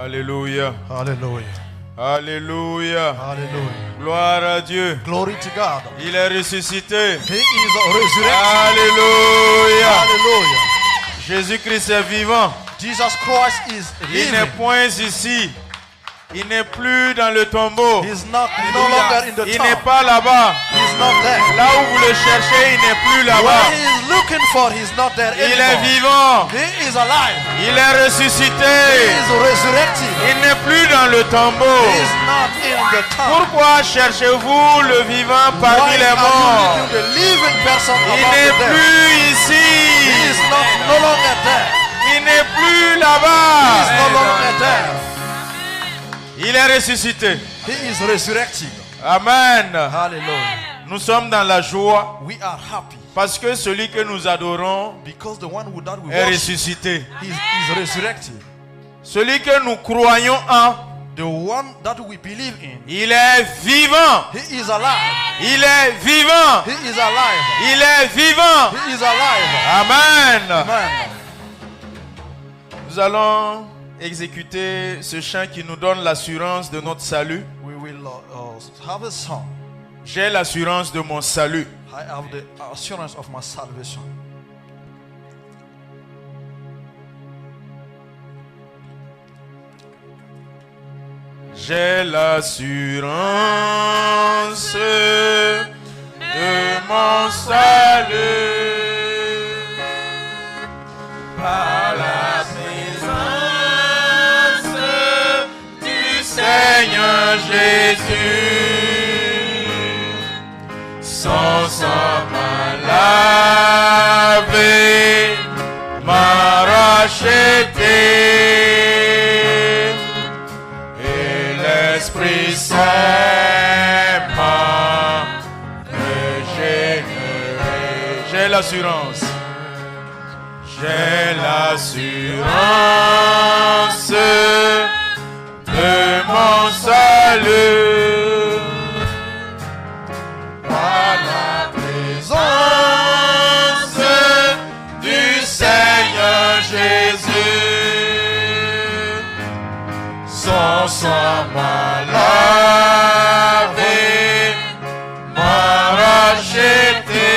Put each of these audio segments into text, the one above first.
Alléluia. Hallelujah. Alléluia. Hallelujah. Gloire à Dieu. Glory to God. Il est ressuscité. He is resurrected. Alléluia. Hallelujah. Jésus-Christ est vivant. Jesus Christ is Il n'est living. point ici. Il n'est plus dans le tombeau. He's no longer in the Il n'est tomb. pas là-bas. He's not there. Là où vous le cherchez, il n'est plus là-bas. Where he is looking for, he's not there Il est anymore. vivant. He is alive. Il est ressuscité. He is resurrected. Il n'est plus dans le tombeau. He is not in the tomb. Pourquoi cherchez-vous le vivant parmi Why les are you morts? looking the living person Il among n'est the dead? plus He ici. is no longer there. Il n'est plus He is là-bas. no longer there. Il est ressuscité. He is resurrected. Amen. Hallelujah. Nous sommes dans la joie We are happy parce que celui que nous adorons because the one who died we est worship ressuscité. is resurrected. Celui que nous croyons en, The one that we believe in, il est vivant. he is alive. Il est vivant. He is alive. Il est vivant. He is alive. Amen. Amen. Nous allons exécuter ce chant qui nous donne l'assurance de notre salut. We will have a song. J'ai l'assurance de mon salut. I have the assurance of my salvation. J'ai l'assurance de mon salut par la présence du Seigneur Jésus. Son sang m'a lavé, m'a racheté. L'Esprit Saint m'a régénéré. J'ai l'assurance. J'ai l'assurance de mon salut par la présence du Seigneur Jésus. Son sang m'a lavé, m'a racheté,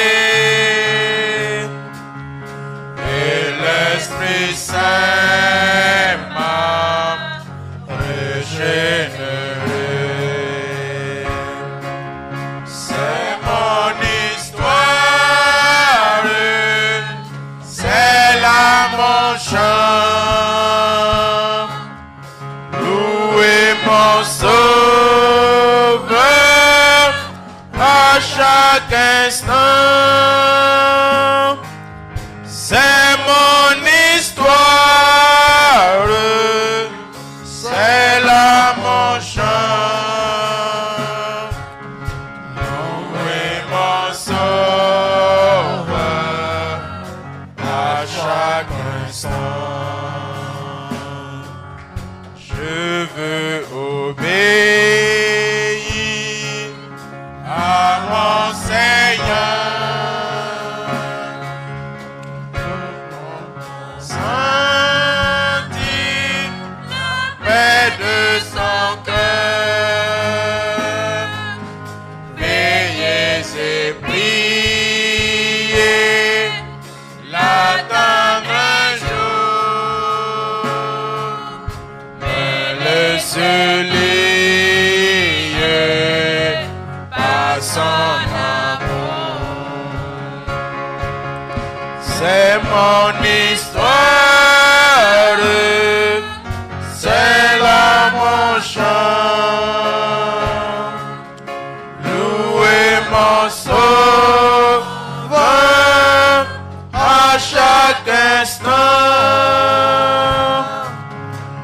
et l'Esprit Saint m'a régénéré. C'est mon histoire, c'est là mon chant. Mon sauveur à chaque instant, c'est mon histoire, c'est là mon chant. Louez mon sauveur à chaque instant. Je veux obéir à mon Seigneur, sentir la paix de son cœur, veiller et prier, l'attendre un jour. Se lier par son amour. C'est mon histoire, c'est là mon chant. Louer mon sauveur à chaque instant.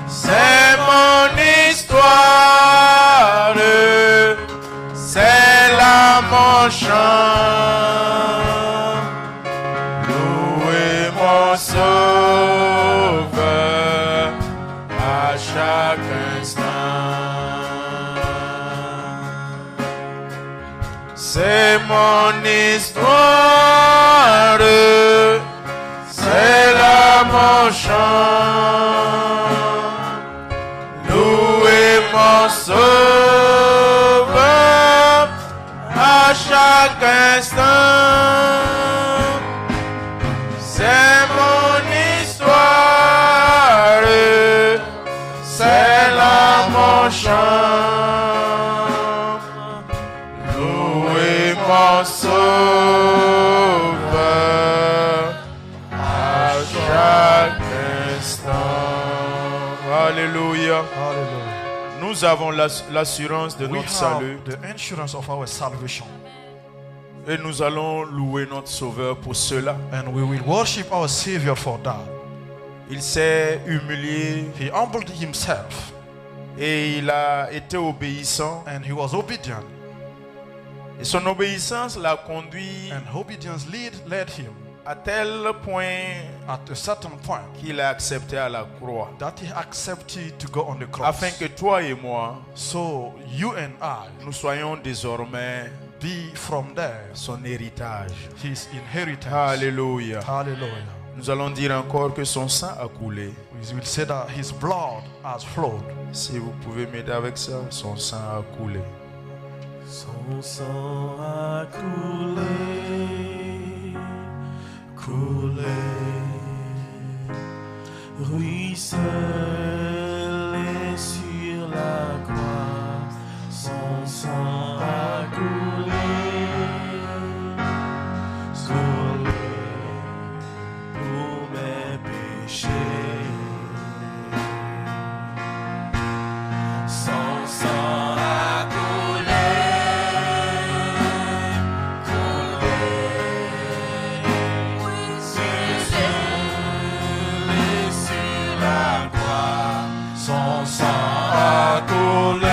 C'est mon histoire, c'est là mon chant. Louer mon sauveur à chaque instant. C'est mon histoire, c'est là mon chant. chaque instant. C'est mon histoire, c'est là mon chant. Louez mon sauveur à chaque instant. Alléluia. Hallelujah. Nous avons l'assurance de We notre salut have the insurance of our salvation. et nous allons louer notre sauveur pour cela. And we will worship our Savior for that. Il s'est humilié He humbled himself et il a été obéissant. and he was obedient. Et son obéissance l'a conduit And obedience led him à tel point at a certain point qu'il a accepté à la croix. that he accepted to go on the cross. Afin que toi et moi, So you and I nous soyons désormais be from there son héritage. his inheritance. Alléluia. Hallelujah. Nous allons dire encore que son sang a coulé. We will say that his blood has flowed. Si vous pouvez m'aider avec ça, son sang a coulé. Son sang a coulé, coulé, ruisselé sur la croix. Son sang a coulé, coulé pour mes péchés. Son sang a coulé, sur la croix. Son sang a coulé,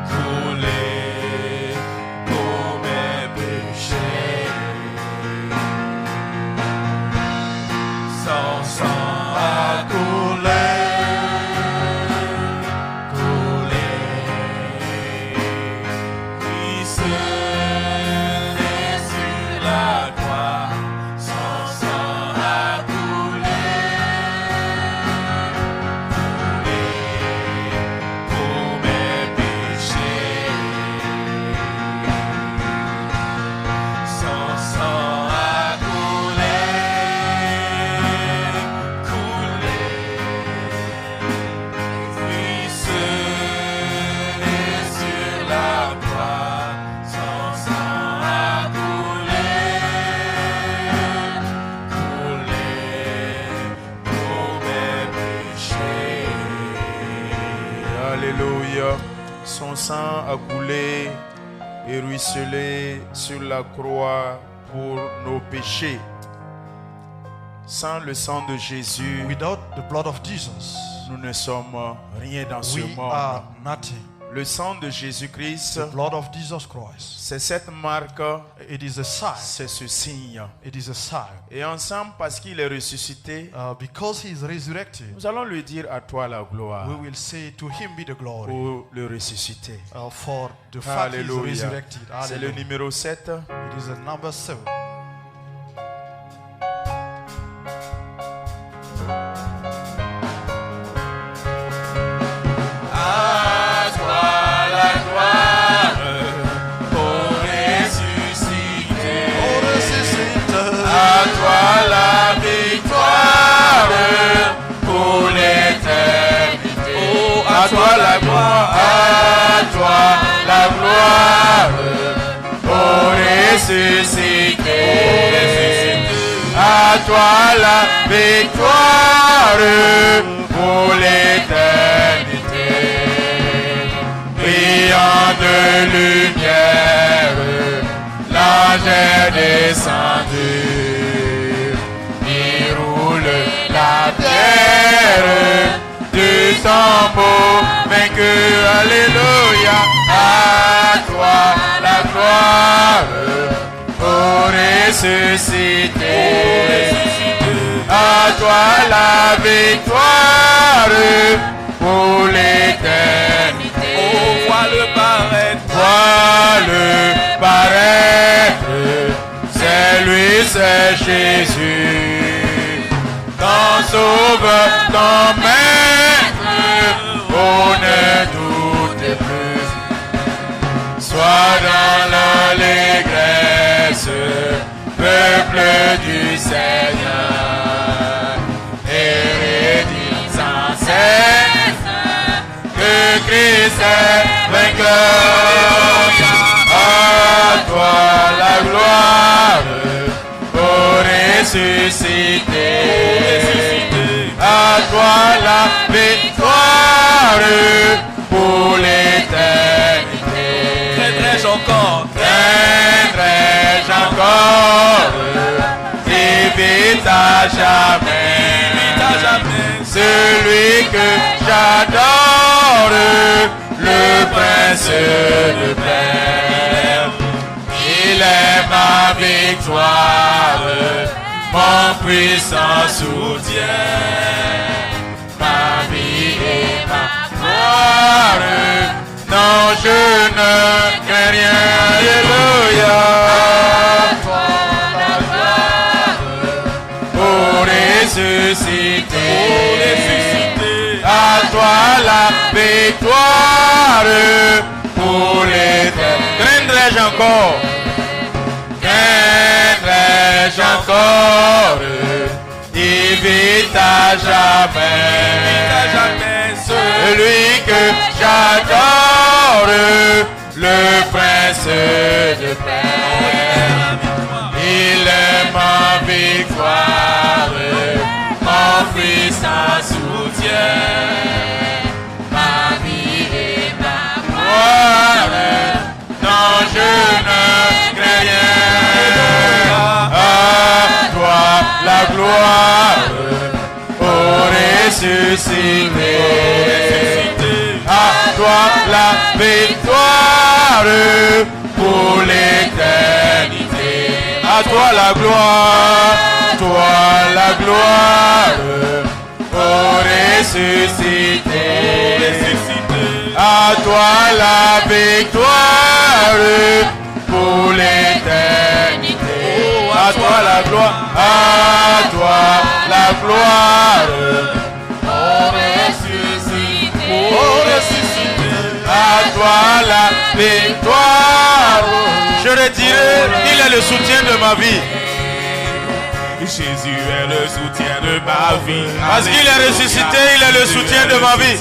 Coulé pour mes péchés. Son sang a coulé, coulé, ruisselé sur la croix. Son sang a coulé, coulé pour mes péchés. Son sang a coulé, coulé, ruisselé sur la croix. Son sang a coulé, coulé pour mes péchés. Alléluia. Son sang a coulé et ruisselé sur la croix pour nos péchés. Sans le sang de Jésus, without the blood of Jesus, nous ne sommes rien dans ce we monde. are nothing. Le sang de Jésus-Christ, The blood of Jesus Christ, c'est cette marque, it is a sign. c'est ce signe. It is a sign. Et ensemble, parce qu'il est ressuscité, Because he is resurrected, nous allons lui dire à toi la gloire we will say to him be the glory pour le ressuscité. for the fact he is Alléluia. resurrected. C'est le Hallelujah. numéro 7. It is a number 7. À toi la gloire pour ressusciter. À toi la victoire pour l'éternité. À toi la gloire, à toi la gloire, pour ressusciter. À toi la victoire pour l'éternité. Brillant de lumière, l'ange est descendu. Il roule la pierre du tombeau vaincu. Alléluia. À toi la gloire pour ressusciter. À toi la victoire pour l'éternité. Oh, vois-le paraître. Vois-le paraître, c'est lui, c'est Jésus. Ton sauveur, ton maître, oh ne doute plus. Sois dans Seigneur et rédime sans cesse que Christ est vainqueur. À toi la gloire pour ressusciter. À toi la victoire pour l'éternité. Craindrai-je encore, Craindrai-je encore, vite à jamais, celui que j'adore, le prince de paix. Il est ma victoire, mon puissant soutien, ma vie et ma gloire. Non, je ne crains rien. Alléluia. Pour ressusciter, à toi la victoire pour l'éternité. Craindrai-je encore? Craindrai-je encore? Il vit à jamais, celui que j'adore, le prince de paix. Il est ma victoire, mon puissant soutien, ma vie et ma gloire. Non, je ne crains rien. À toi la gloire, pour ressusciter. À toi la victoire, pour l'éternité. À toi la gloire, pour ressusciter. À toi la victoire, pour l'éternité. À toi la gloire, pour ressusciter. À toi la victoire. Je le dirai, il est le soutien de ma vie. Jésus est le soutien de ma vie. Parce qu'il est ressuscité, il est le soutien de ma vie.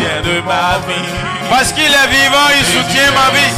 Parce qu'il est vivant, il soutient ma vie.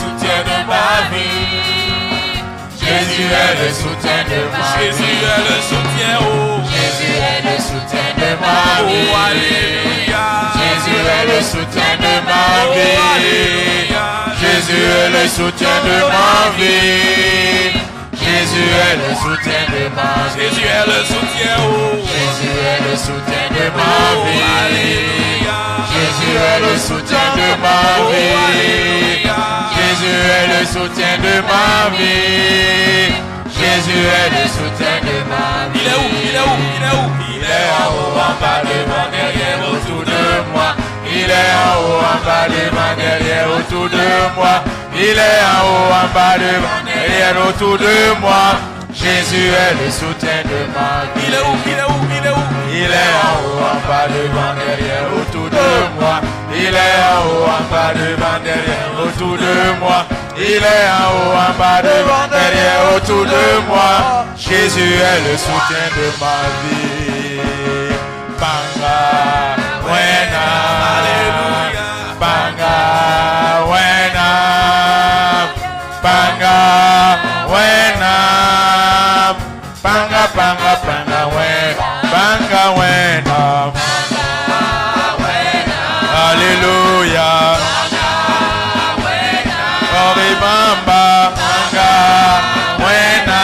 Jésus est le soutien de ma vie. Jésus est le soutien, oh. Jésus est le soutien de ma vie. Oh, alléluia. Jésus est le soutien de ma Oh, vie. alléluia. Jésus est le soutien de ma vie. Jésus est le soutien de ma vie. Jésus est le soutien, oh. Jésus est le soutien de ma Oh, vie. alléluia. Jésus est le soutien de ma Oh, vie. alléluia. Jésus est le soutien de ma vie. Jésus est le soutien de ma vie. Il est où? Il est où? Il est où? Il est en haut, en bas, devant, derrière, autour de moi. Il est en haut, en bas, devant, derrière, autour de moi. Il est en haut, en bas, devant, derrière, autour de moi. Jésus est le soutien de ma vie. Il est où? Il est où? Il est où? Il est en haut, en bas, devant, derrière, autour de moi. Il est en haut, en bas, devant, derrière, autour de moi. Il est en haut, en bas, devant, derrière, autour de moi. Jésus est le soutien de ma vie. Banga, wena, Alléluia. banga, wena, banga, wena, banga, banga, banga, wena, banga, wena. Alléluia. Oribamba, banga, wena,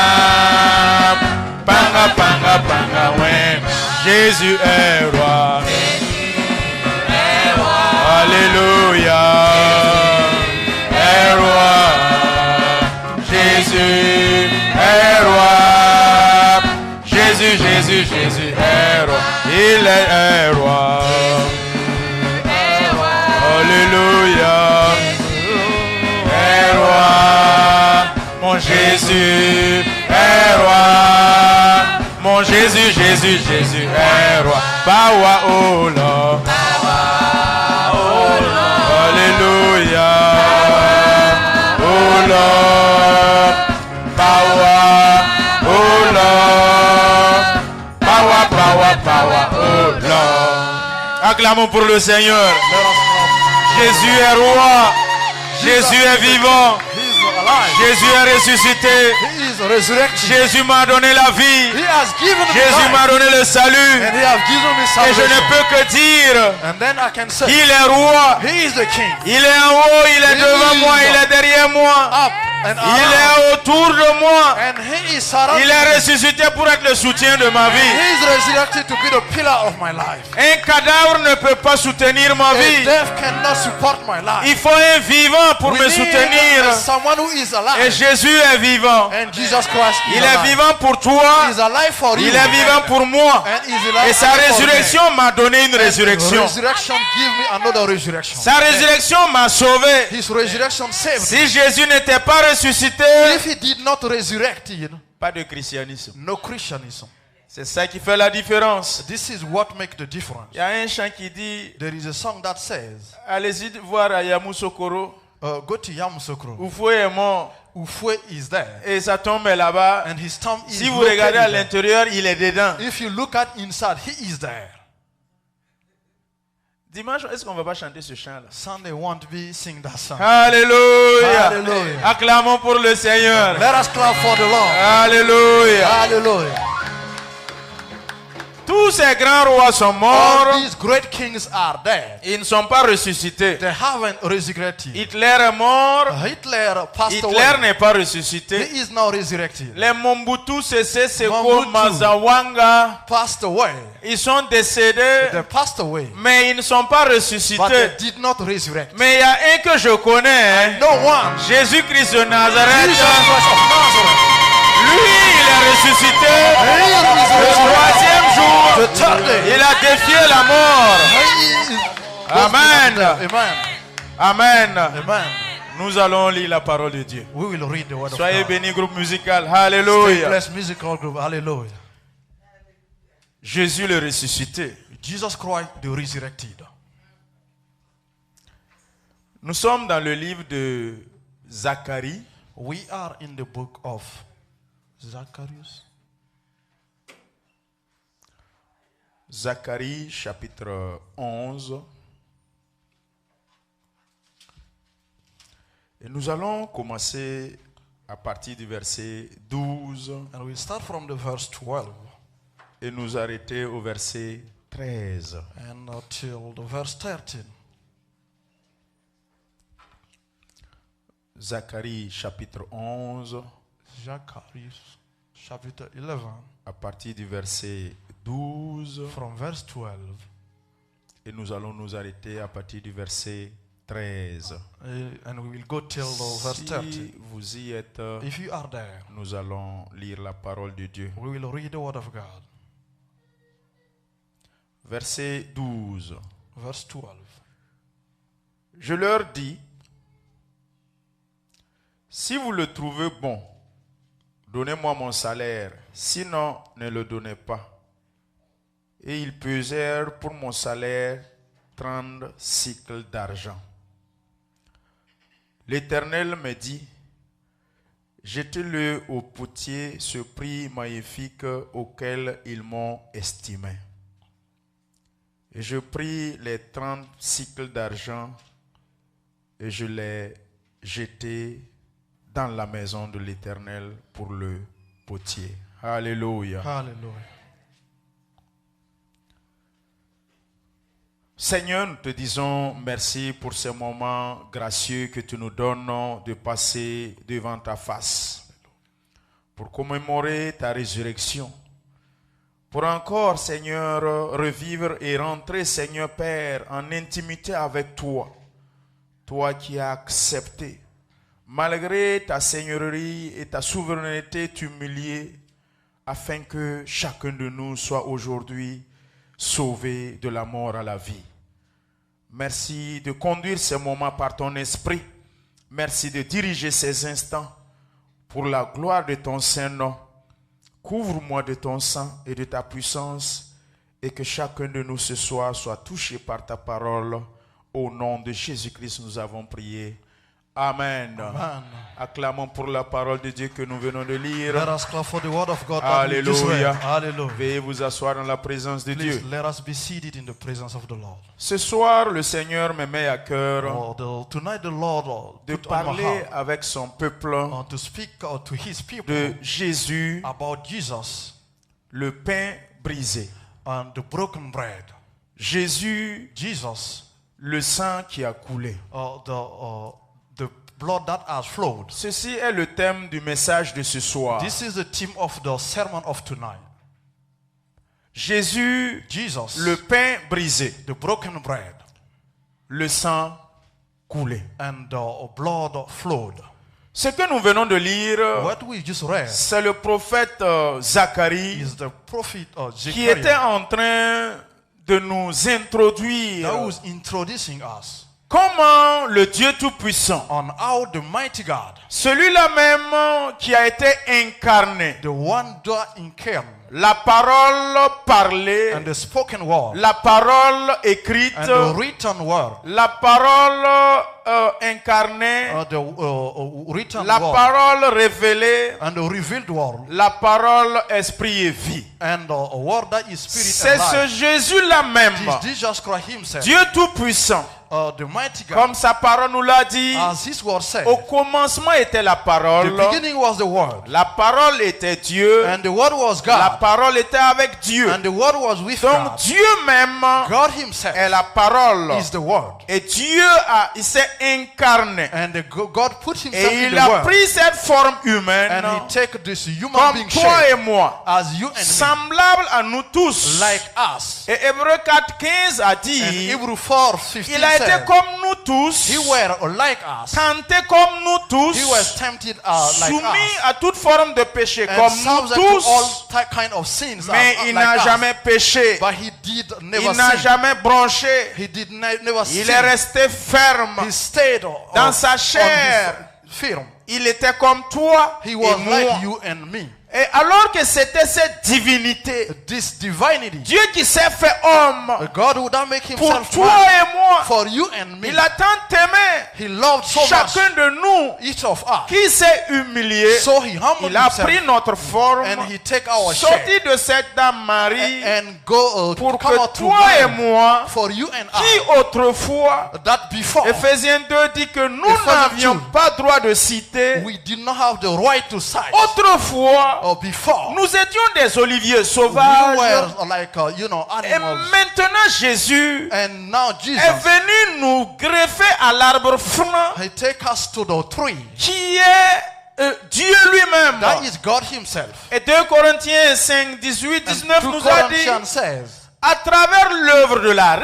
banga, banga, banga, wena. Jésus est roi. Alléluia. Est roi. Jésus est roi. Jésus, Jésus, Jésus est roi. Il est roi. Alléluia. Est roi. Mon Jésus est roi. Mon Jésus, Jésus, Jésus est roi. Bawa ola. Alléluia. Ola. Bawa ola. Acclamons pour le Seigneur. Let us clap. Jésus est roi. Jésus est vivant. He is alive. Jésus est ressuscité. He is resurrected. Jésus m'a donné la vie. He has given me Jésus m'a life. donné le salut. And he has given me Et je salvation. ne peux que dire, And then I can say, il est roi. He is the King. Il est en haut, il est devant moi, il est derrière moi. Up and Il around. est autour de moi. And he is surrounded. Il est ressuscité pour être le soutien de ma vie. He is resurrected to be the pillar of my life. Un cadavre ne peut pas soutenir ma A vie. death cannot support my life. Il faut un vivant pour We me need soutenir. someone who is Et alive. Jésus est vivant. And Jesus Christ is Il est alive. vivant pour toi. He is alive for you. Il est vivant pour moi. And he is alive Et sa for me. résurrection m'a donné une And résurrection. resurrection give me another resurrection. Sa résurrection m'a sauvé. His resurrection saved me. Si Jésus n'était pas ressuscité, If he did not resurrect, pas de christianisme. no Christianism. C'est ça qui fait la différence. This is what makes the difference. Il y a un chant qui dit, There is a song that says, allez-y voir à Yamoussoukro, go to Yamoussoukro. Oufoué est mort Ufwe is there. et sa tombe est là-bas. And his tomb is Si vous regardez à located there. l'intérieur, il est dedans. If you look at inside, he is there. Dimanche, est-ce qu'on va pas chanter ce chant-là? Sunday won't be sing that song. Alléluia. Hallelujah. Acclamons pour le Seigneur. Let us clap for the Lord. Alléluia. Hallelujah. Tous ces grands rois sont All morts. these great kings are dead. Ils ne sont pas ressuscités. They haven't resurrected. Hitler est mort. Hitler passed Hitler away. n'est pas He ressuscité. is now resurrected. Les Mobutu Sese Seko Mobutu. Mazawanga, Passed away. ils sont décédés, They passed away. mais ils ne sont pas But they ressuscités. did not resurrect. Mais il y a un que je connais, hein. No one. Jésus-Christ de Jesus Nazareth. Christ of Nazareth. Lui, il est ressuscité. He is Le resurrected. troisième jour, The third day. il a défié la mort. He is- Amen. Amen. Amen. Amen. Nous allons lire la parole de Dieu. We will read the word Soyez of God. bénis, groupe musical. Stay Alléluia. blessed musical group. Hallelujah. Jésus le ressuscité. Jesus Christ, the resurrected. Nous sommes dans le livre de Zacharie. We are in the book of Zacharias. Zacharie chapitre 11. Et nous allons commencer à partir du verset 12 And we start from the verse 12 et nous arrêter au verset 13. and till the verse 13. Zacharie chapitre 11 Zacharias chapter 11 à partir du verset 12 from verse 12. et nous allons nous arrêter à partir du verset 13. And we will go till the verse 13. Si vous y êtes, If you are there, nous allons lire la parole de Dieu. we will read the word of God. Verset 12. Verse 12. Je leur dis, si vous le trouvez bon, donnez-moi mon salaire, sinon ne le donnez pas. Et ils pesèrent pour mon salaire 30 cycles d'argent. L'Éternel me dit, jetez-le au potier ce prix magnifique auquel ils m'ont estimé. Et je pris les 30 cycles d'argent et je les jetai dans la maison de l'Éternel pour le potier. Alléluia. Hallelujah. Seigneur, nous te disons merci pour ce moment gracieux que tu nous donnes de passer devant ta face pour commémorer ta résurrection. Pour encore, Seigneur, revivre et rentrer, Seigneur Père, en intimité avec toi. Toi qui as accepté, malgré ta seigneurie et ta souveraineté, t'humilier, afin que chacun de nous soit aujourd'hui sauvé de la mort à la vie. Merci de conduire ces moments par ton esprit. Merci de diriger ces instants pour la gloire de ton Saint-Nom. Couvre-moi de ton sang et de ta puissance et que chacun de nous ce soir soit touché par ta parole. Au nom de Jésus-Christ, nous avons prié. Amen. Amen. Acclamons pour la parole de Dieu que nous venons de lire. Let us clap for the word of God that we just read. Alléluia. Hallelujah. Veuillez vous asseoir dans la présence de Please Dieu. let us be seated in the presence of the Lord. Ce soir, le Seigneur me met à cœur Tonight the Lord de put on my parler heart avec son peuple to speak to his people de Jésus, about Jesus le pain brisé. and the broken bread. Jésus, Jesus, le sang qui a coulé. the blood that has flowed. Ceci est le thème du message de ce soir. This is the theme of the sermon of tonight. Jésus, Jesus, le pain brisé, the broken bread, le sang coulé. and the blood flowed. Ce que nous venons de lire, What we just read c'est le prophète Zacharie is the prophet qui était Zechariah en train de nous introduire that was introducing us comment le Dieu Tout-Puissant, on how the mighty God, celui-là même qui a été incarné, the one that incarnate, la parole parlée, and the spoken word, la parole écrite, and the written word, la parole incarnée, the written la word, parole révélée, and the revealed word, la parole esprit et vie. and the word that is spirit C'est and ce life. Jésus-là même, It is Jesus Christ himself, Dieu Tout-Puissant, the mighty God, comme sa parole nous l'a dit, as his word said. au commencement était la The parole, beginning was the word, la parole était Dieu, and the word was la God, parole était avec Dieu. and the word was with Donc God. Dieu même God himself est la parole. is the word, Et Dieu il s'est incarné. and God put himself Et in il the a word, pris cette forme humaine and he take this human comme being toi shape et moi, as you and me, semblable à nous tous. like us. Et Hébreux 4:15 a And dit, Hebrew 4:15 il a été said, comme nous tous, he were like us. tenté comme nous tous, He was tempted like soumis us, à toute forme de péché and comme nous subject to all tous, kind of sins mais il n'a like us. jamais péché. But he did never Il n'a sin. jamais bronché. He did never Il sin. est resté ferme He stayed dans sa chair. firm. Il était comme toi He et was moi. like you and me. Et alors que c'était cette divinité, This divinity, Dieu qui s'est fait homme a God who don't make pour himself toi man, et moi, for you and me. il a tant aimé He loved so much chacun de nous each of us. qui s'est humilié. So he humbled Il a himself pris notre forme, and he take our sorti share de cette dame Marie and go pour come que out to toi et man moi, for you and qui autrefois, that before Éphésiens 2 dit que nous Ephesians n'avions 2, pas droit de citer, we did not have the right to sight. autrefois, Or before nous étions des oliviers we sauvages. were like Et animals. maintenant Jésus And now Jesus, est venu nous greffer à l'arbre franc he take us to the tree. qui est Dieu lui-même. That is God himself. Et 2 Corinthiens 5, 18, 19 2 nous a dit, Corinthians says, à travers l'œuvre de la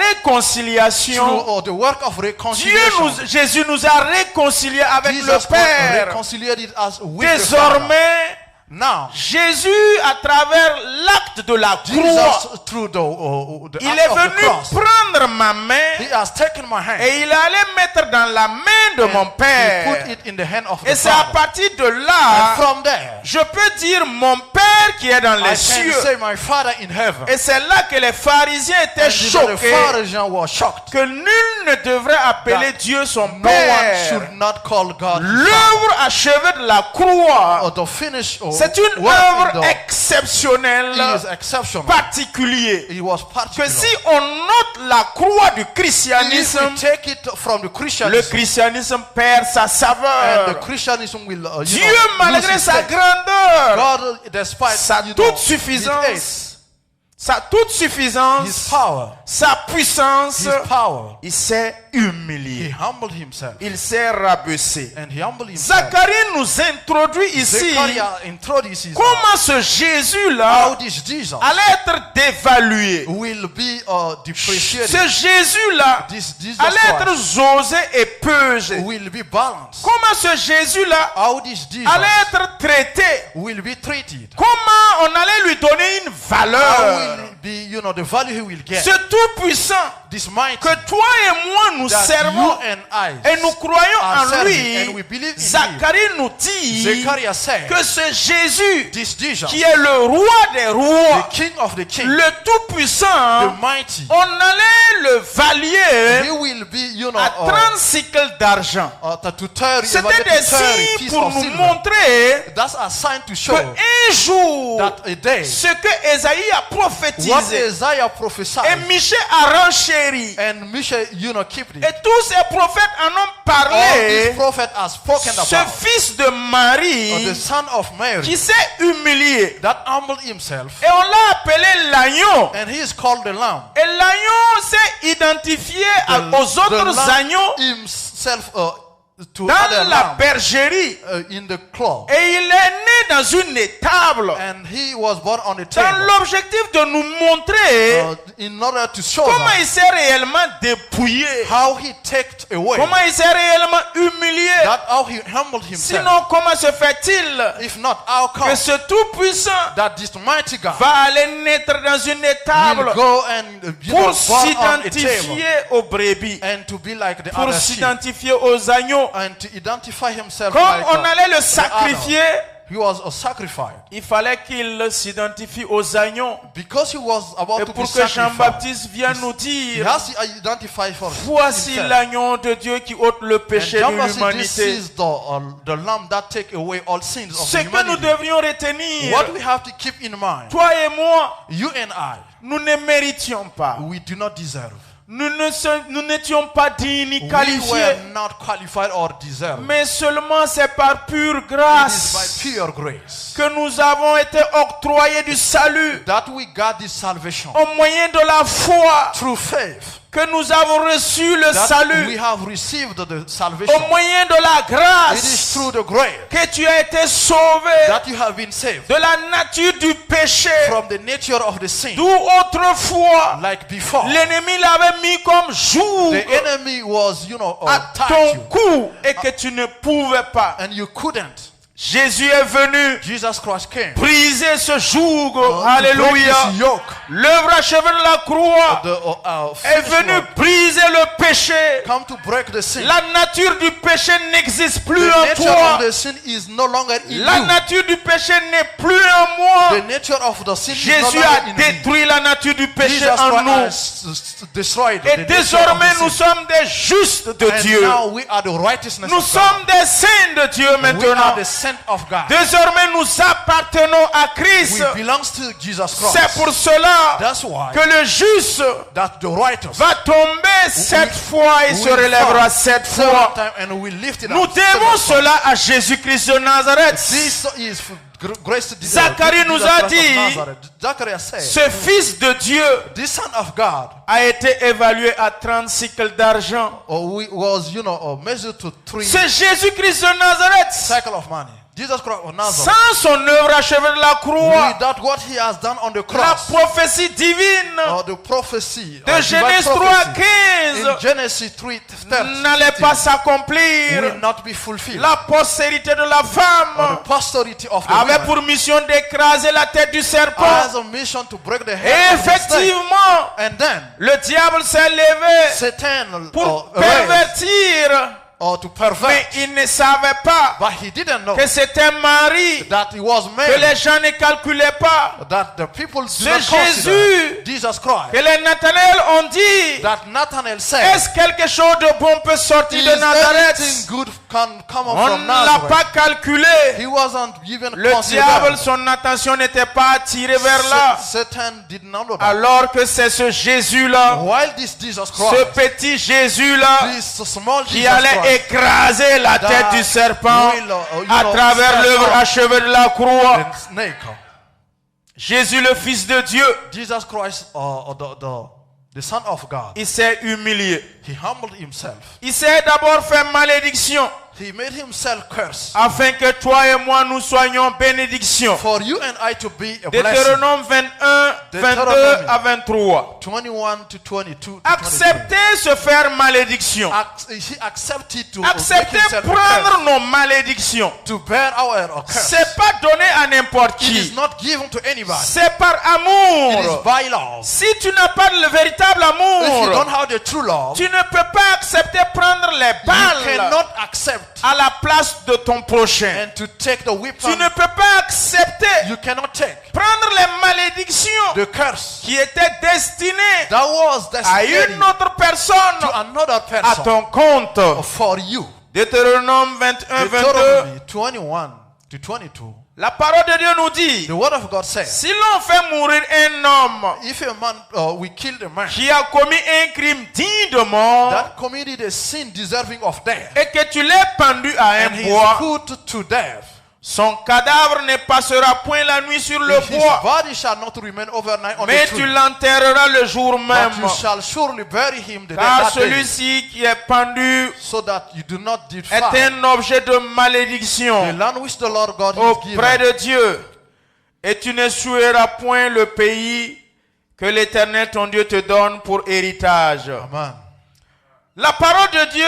réconciliation, through the work of reconciliation, Jésus nous a réconciliés avec le Jesus Père. reconciliated us with the Father. Désormais, Now, Jésus, à travers l'acte de la croix, Jesus, through the il act est of the venu cross, prendre ma main he has taken my hand et il allait mettre dans la main de mon and he Père. put it in the hand of the Et c'est à Father. partir de And là, from there, je peux dire mon Père qui est dans I les can cieux. say my Father in heaven. Et c'est là que les pharisiens étaient And the choqués Pharisees were shocked. que nul ne devrait appeler That Dieu son No one Père. should not call God his Father. L'œuvre achevée de la croix, Or the finish c'est une work œuvre in the- exceptionnelle, is exceptional. particulière. It was Que particular. si on note la croix du If christianisme, we take it from the le Christianism, christianisme perd sa and the saveur. Christianism will, Dieu, lose malgré its sa faith. grandeur, God, despite sa toute suffisance, sa toute suffisance, his power, sa puissance, his power, il s'est he humilié. humbled himself, Il s'est rabaissé. and he humbled himself. Zacharie nous introduit ici Zechariah introduces comment ce Jésus-là how this Jesus allait être dévalué. will be depreciated. Ce Jésus-là This Jesus allait être Christ josé et pesé. will be balanced. Comment ce Jésus-là How this Jesus allait être traité. will be treated. Comment on allait lui donner une How valeur. will be, the value he will get. Ce tout-puissant this mighty, que toi et moi nous that servons you and I et nous croyons are en serving and we lui, believe in him. Zacharie nous dit Zechariah said, que ce Jésus this Jesus, qui est le roi des the rois, King of the King, le tout-puissant, the mighty, on allait le valier he will be, you know, à 30 cycles d'argent. to turn, C'était des signes pour nous montrer That's a sign to show qu'un jour, that a day, ce que Esaïe a what prophétisé, Isaiah prophesied, et Michel a renchéri, and Misha, you know, keep it. et tous ces prophètes en ont All these parlé, prophets are spoken ce about. fils de The Marie son of Mary qui s'est humilié. that humbled himself, Et on l'a appelé l'agneau. and he is called the Lamb. Et l'agneau s'est identifié aux autres Lamb agneaux himself to dans other la lamb bergerie. in the cloth, Et il est né dans une étable. and he was born on a Dans table l'objectif de nous montrer in order to show comment us il s'est réellement dépouillé. how he taked away, Comment il s'est réellement humilié. that how he humbled himself. Sinon, comment se fait-il If not, how que come ce tout-puissant that this mighty God va aller naître dans une étable will go and pour born on a table s'identifier aux brebis, and to be like the pour other sheep, s'identifier aux agneaux? and to identify himself Comme like on allait le sacrifier, he was sacrificed il fallait qu'il s'identifie aux agneaux. because he was about Et to be pour que sacrificed. Jean-Baptiste vienne nous He dire, has to identify for voici himself. l'agneau de Dieu qui ôte le And péché John de Baptist, this l'humanité. is the lamb that take away all sins of Ce the que nous humanity. devrions retenir, What we have to keep in mind, toi et moi, you and I, nous ne méritions pas. we do not deserve. Nous n'étions pas dignes ni We qualifiés, were not qualified or deserved. mais seulement c'est par pure It is grâce by pure grace que nous avons été octroyés du salut that we got this salvation au moyen de la foi, through faith. que nous avons reçu le That we salut have received the salvation. au moyen de la It is grâce, through the grace que tu as été sauvé that you have been saved de la nature du péché, from the nature of the sin. d'où autrefois Like before, l'ennemi l'avait mis comme joug the enemy was, you know, à tied ton you, cou et que tu ne pouvais pas. and you couldn't. Jésus est venu Jesus Christ came briser ce joug. to break Alléluia. this yoke. L'œuvre achevée de la croix est Finished venue work. briser le péché. Come to break the sin. La nature du péché n'existe plus The en nature toi. of the sin is no longer in La you. nature du péché n'est plus en moi. The nature of the sin is no Jésus longer a in me. détruit la nature du péché Jesus en nous. Christ has destroyed Et the nature désormais, of the nous sin. sommes des justes de And Dieu. now we are the righteousness Nous of God. sommes des saints de Dieu We are maintenant. the saint of God. Désormais, nous appartenons à Christ. We belong to Jesus Christ. C'est pour cela That's why que le juste that the righteous va tomber 7 fois et se will relèvera fall 7 seven fois. times and we lift it Nous up devons seven cela à Jésus-Christ de Nazareth. This is grace to Zacharie nous a dit, Zachariah said, ce fils de Dieu this son of God a été évalué à 30 cycles d'argent. was, you know, measured to 3 C'est Jésus-Christ de Nazareth. cycle of money. Jesus Christ of Nazareth. Sans son œuvre achevée de la croix, Without what he has done on the la cross, prophétie divine or the prophecy, de or divine Genèse prophecy, 3:15 in Genesis 3:13, n'allait pas will s'accomplir. not be fulfilled. La postérité de la Or femme the posterity of the avait woman pour mission d'écraser la tête du serpent. has a mission to break the Et head of the snake. effectivement, And then le diable s'est levé Satan pour raised, pervertir, or to mais pervert, il ne savait pas but he didn't know que c'était Marie, that he was que made, les gens ne calculaient pas, that the people do C'est not consider Jésus Jesus Christ, que les Nathanaël ont dit, that Nathanael said, est-ce quelque chose de bon peut sortir is de Nazareth? anything good can come On from ne l'a Nazareth? pas calculé. He wasn't even Le considered. diable, son attention n'était pas attirée vers là. Satan did not know that. Alors que c'est ce Jésus-là, While this Jesus ce Christ, petit Jésus-là, this small qui Jesus allait Christ, écraser la tête that du serpent will, à travers step l'œuvre on achevée de la croix. the snake, Jésus, le Fils de Dieu, Jesus Christ, the Son of God, il s'est humilié. he humbled himself. Il s'est d'abord fait malédiction. He made himself curse afin que toi et moi nous soyons bénédiction. for you and I to be a blessing. Deutéronome 21, 22 à 23. 21 to 22 to 23. Acceptez se faire malédiction. He accepted to Acceptez make himself a prendre curse, nos malédictions. to bear our curse. C'est pas donné à n'importe It is qui. not given to anybody. C'est par It is amour. by love. Si tu n'as pas le véritable If you don't amour, have the true love, tu ne peux pas accepter prendre les you balles cannot accept à la place de ton prochain. and to take the Tu weapon. ne peux pas accepter You cannot take prendre les malédictions the curse qui étaient destinées that was à destined une autre personne to another à person ton compte. for you. Deutéronome 21, 22. Deuteronomy 21 to 22. La parole de Dieu nous dit, The word of God says, si l'on fait mourir un homme if a man, we killed a man qui a commis un crime digne de mort that committed a sin deserving of death, et que tu l'aies pendu à and un he is bois, put to death, son cadavre ne passera point la nuit sur le his bois, body shall not remain overnight on mais the tu tree, l'enterreras le jour même. but you shall surely bury him the Car that day, celui-ci qui est pendu so that you do not est defile un objet de the malédiction land which the Lord God has auprès given. de Dieu. Et tu ne souilleras point le pays que l'Éternel ton Dieu te donne pour héritage. Amen. La parole de Dieu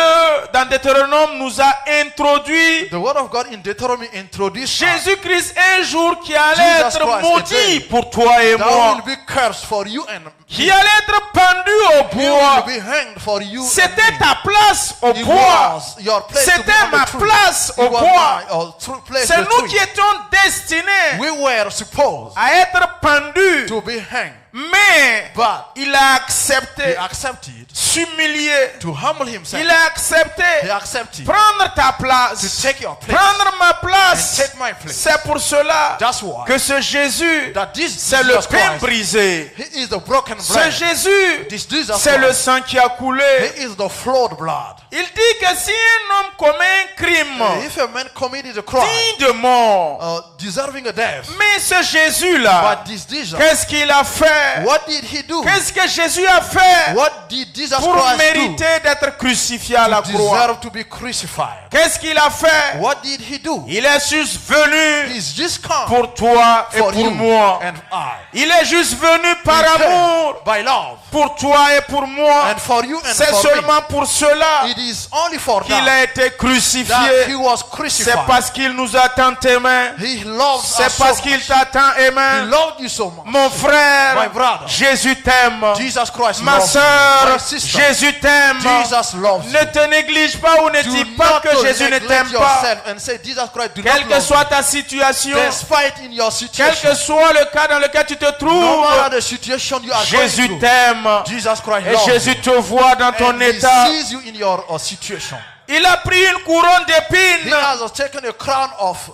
dans Deutéronome nous a introduit The word of God in Deuteronomy introduced us Jésus-Christ un jour qui allait Jesus être Christ, a maudit day pour toi et that moi, will be cursed for you and me. qui allait être pendu au He bois. will be hanged for you and C'était me. ta place au It bois. was your place to be C'était on the ma tree. place It au was bois. my place C'est the nous tree. qui étions destinés We were supposed à être pendus, to be hanged, mais but il a he accepté accepted s'humilier. to humble himself. Il a accepté He accepted prendre ta to place, take your place prendre ma and place. take my place. C'est pour cela That's why que ce Jésus, that this c'est le Jesus pain Christ, brisé. he is the broken Ce bread. Jésus, This Jesus c'est le Christ, sang qui a coulé. he is the flowed blood. Il dit que si un homme commet un crime If a man committed a crime, digne de mort, deserving a death, mais ce Jésus-là, but this Jesus, qu'est-ce qu'il a fait? what did he do? Qu'est-ce que Jésus a fait What did Jesus pour Christ do mériter d'être crucifié à la to croix? deserve to be crucified? Qu'est-ce qu'il a fait? What did he do? Il est juste venu He's just come pour toi et for pour you moi. and I. Il est juste venu par He came amour by love pour toi et pour moi. and for you and C'est for seulement pour cela me. It is only for qu'il that a été that crucifié. he was C'est crucified. parce qu'il nous a tant aimés. He loved C'est us so parce qu'il much. t'a tant He aimé. loved you so much. Mon frère, My brother, Jésus t'aime. Jesus Christ Ma loves you. soeur, My sister, Jésus t'aime. Jesus loves Ne you. te néglige pas ou ne Do dis pas not que Jésus ne neglect t'aime pas. yourself and say Jesus Christ do Quelle not que love soit ta situation, you. Despite in your quel situation, que soit le cas dans lequel tu te no trouves, matter the situation you are going Jésus through, t'aime. Jesus Christ Et loves Jésus you. te voit dans ton And he état. sees you in your situation. Il a pris une couronne He d'épines. has taken a crown of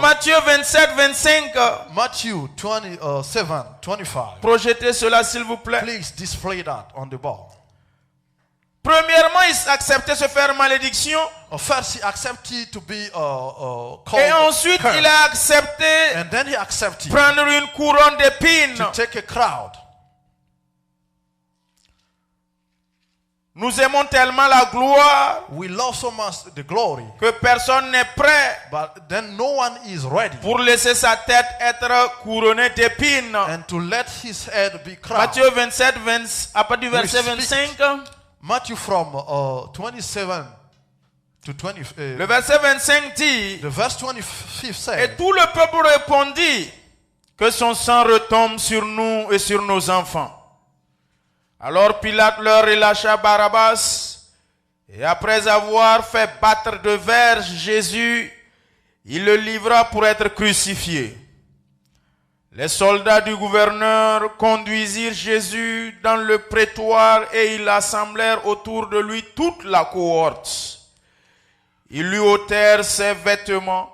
Matthieu 27, 25. Matthew 27, 25. Projetez cela s'il vous plaît. Please display that on the board. Premièrement, il acceptait se faire malédiction. First, he accepted to be called Et ensuite, cursed. il a accepté And then he accepted prendre une couronne d'épines. to take a crown. Nous aimons tellement la gloire We love so much the glory, que personne n'est prêt but then no one is ready pour laisser sa tête être couronnée d'épines. and to let his head be crowned. Matthieu 27, 20, à partir du verset speak. 25. Matthew from 27 to 20. Le verset 25 dit, The verse 25 et said, tout le peuple répondit, que son sang retombe sur nous et sur nos enfants. Alors Pilate leur relâcha Barabbas, et après avoir fait battre de verges Jésus, il le livra pour être crucifié. Les soldats du gouverneur conduisirent Jésus dans le prétoire et ils assemblèrent autour de lui toute la cohorte. Ils lui ôtèrent ses vêtements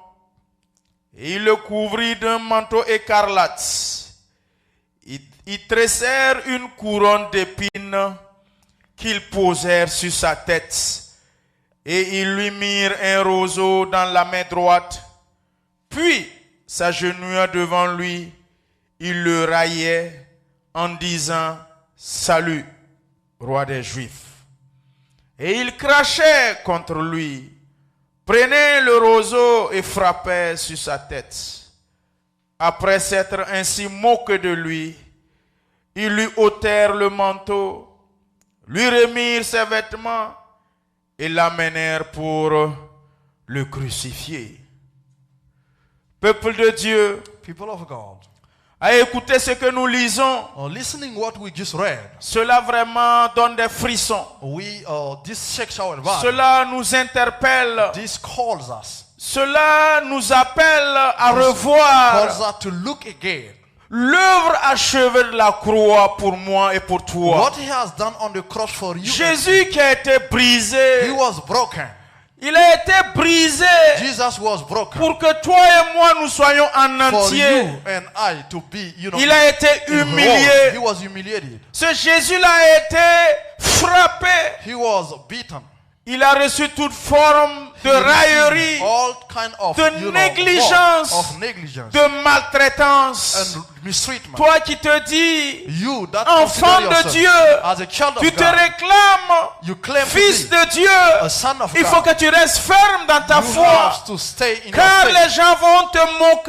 et ils le couvrirent d'un manteau écarlate. Ils tressèrent une couronne d'épines qu'ils posèrent sur sa tête et ils lui mirent un roseau dans la main droite. Puis, s'agenouillant devant lui, ils le raillaient en disant « Salut, roi des Juifs !» Et ils crachaient contre lui prenaient le roseau et frappaient sur sa tête. Après s'être ainsi moqué de lui, ils lui ôtèrent le manteau, lui remirent ses vêtements et l'amenèrent pour le crucifier. Peuple de Dieu, People of God, à écouter ce que nous lisons, listening what we just read, cela vraiment donne des frissons. this shakes our body. Cela nous interpelle. This calls us. Cela nous appelle à revoir Calls us to look again. l'œuvre achevée de la croix pour moi et pour toi. What he has done on the cross for you. Jésus qui a été He brisé, was broken. il a été brisé Jesus was broken. pour que toi et moi nous soyons en For entier. you and I to be, Il a été in whole. He humilié. was humiliated. Ce Jésus-là a été frappé. He was beaten. Il a reçu toute forme de raillerie, All kind of, de négligence, of negligence de maltraitance. and mistreatment. Toi qui te dis You, that enfant consider de yourself Dieu, as a child tu of te God, réclames you claim to fils be de Dieu. a son of Il God. faut que tu restes ferme dans ta You foi, have to stay in car your les faith. gens vont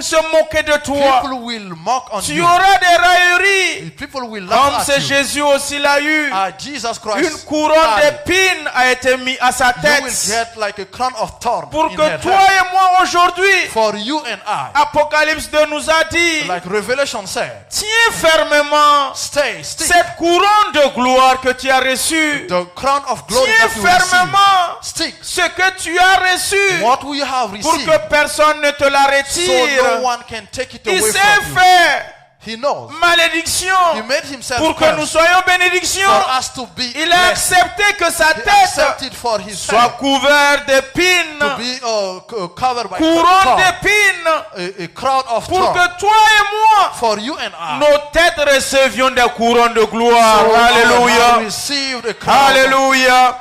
se moquer de toi. People will mock on Tu you. auras des railleries, People will comme laugh c'est at you. Jésus aussi l'a eu. Jesus Christ, Une couronne d'épines a été mise à sa you will tête get like a crown of thorn pour in que her toi head. et moi aujourd'hui, For you and I, Apocalypse 2 nous a dit, like Revelation said, tiens fermement stay, stick. cette couronne de gloire que tu as reçue. The crown of glory Tiens that you receive. fermement Stick. ce que tu as reçu What we have pour received, que personne ne te la so retire. no one can take it Il away s'est from you. fait He knows. malédiction He made himself pour que nous cursed soyons bénédiction. for us to be Il a blessed. accepté que sa He tête accepted for his soit head couverte to d'épines, be covered by couronne thorn, d'épines, a crown of pour thorn. que toi et moi, For you and I, nos têtes recevions des couronnes de gloire. so I Alléluia. received a crown. Alléluia.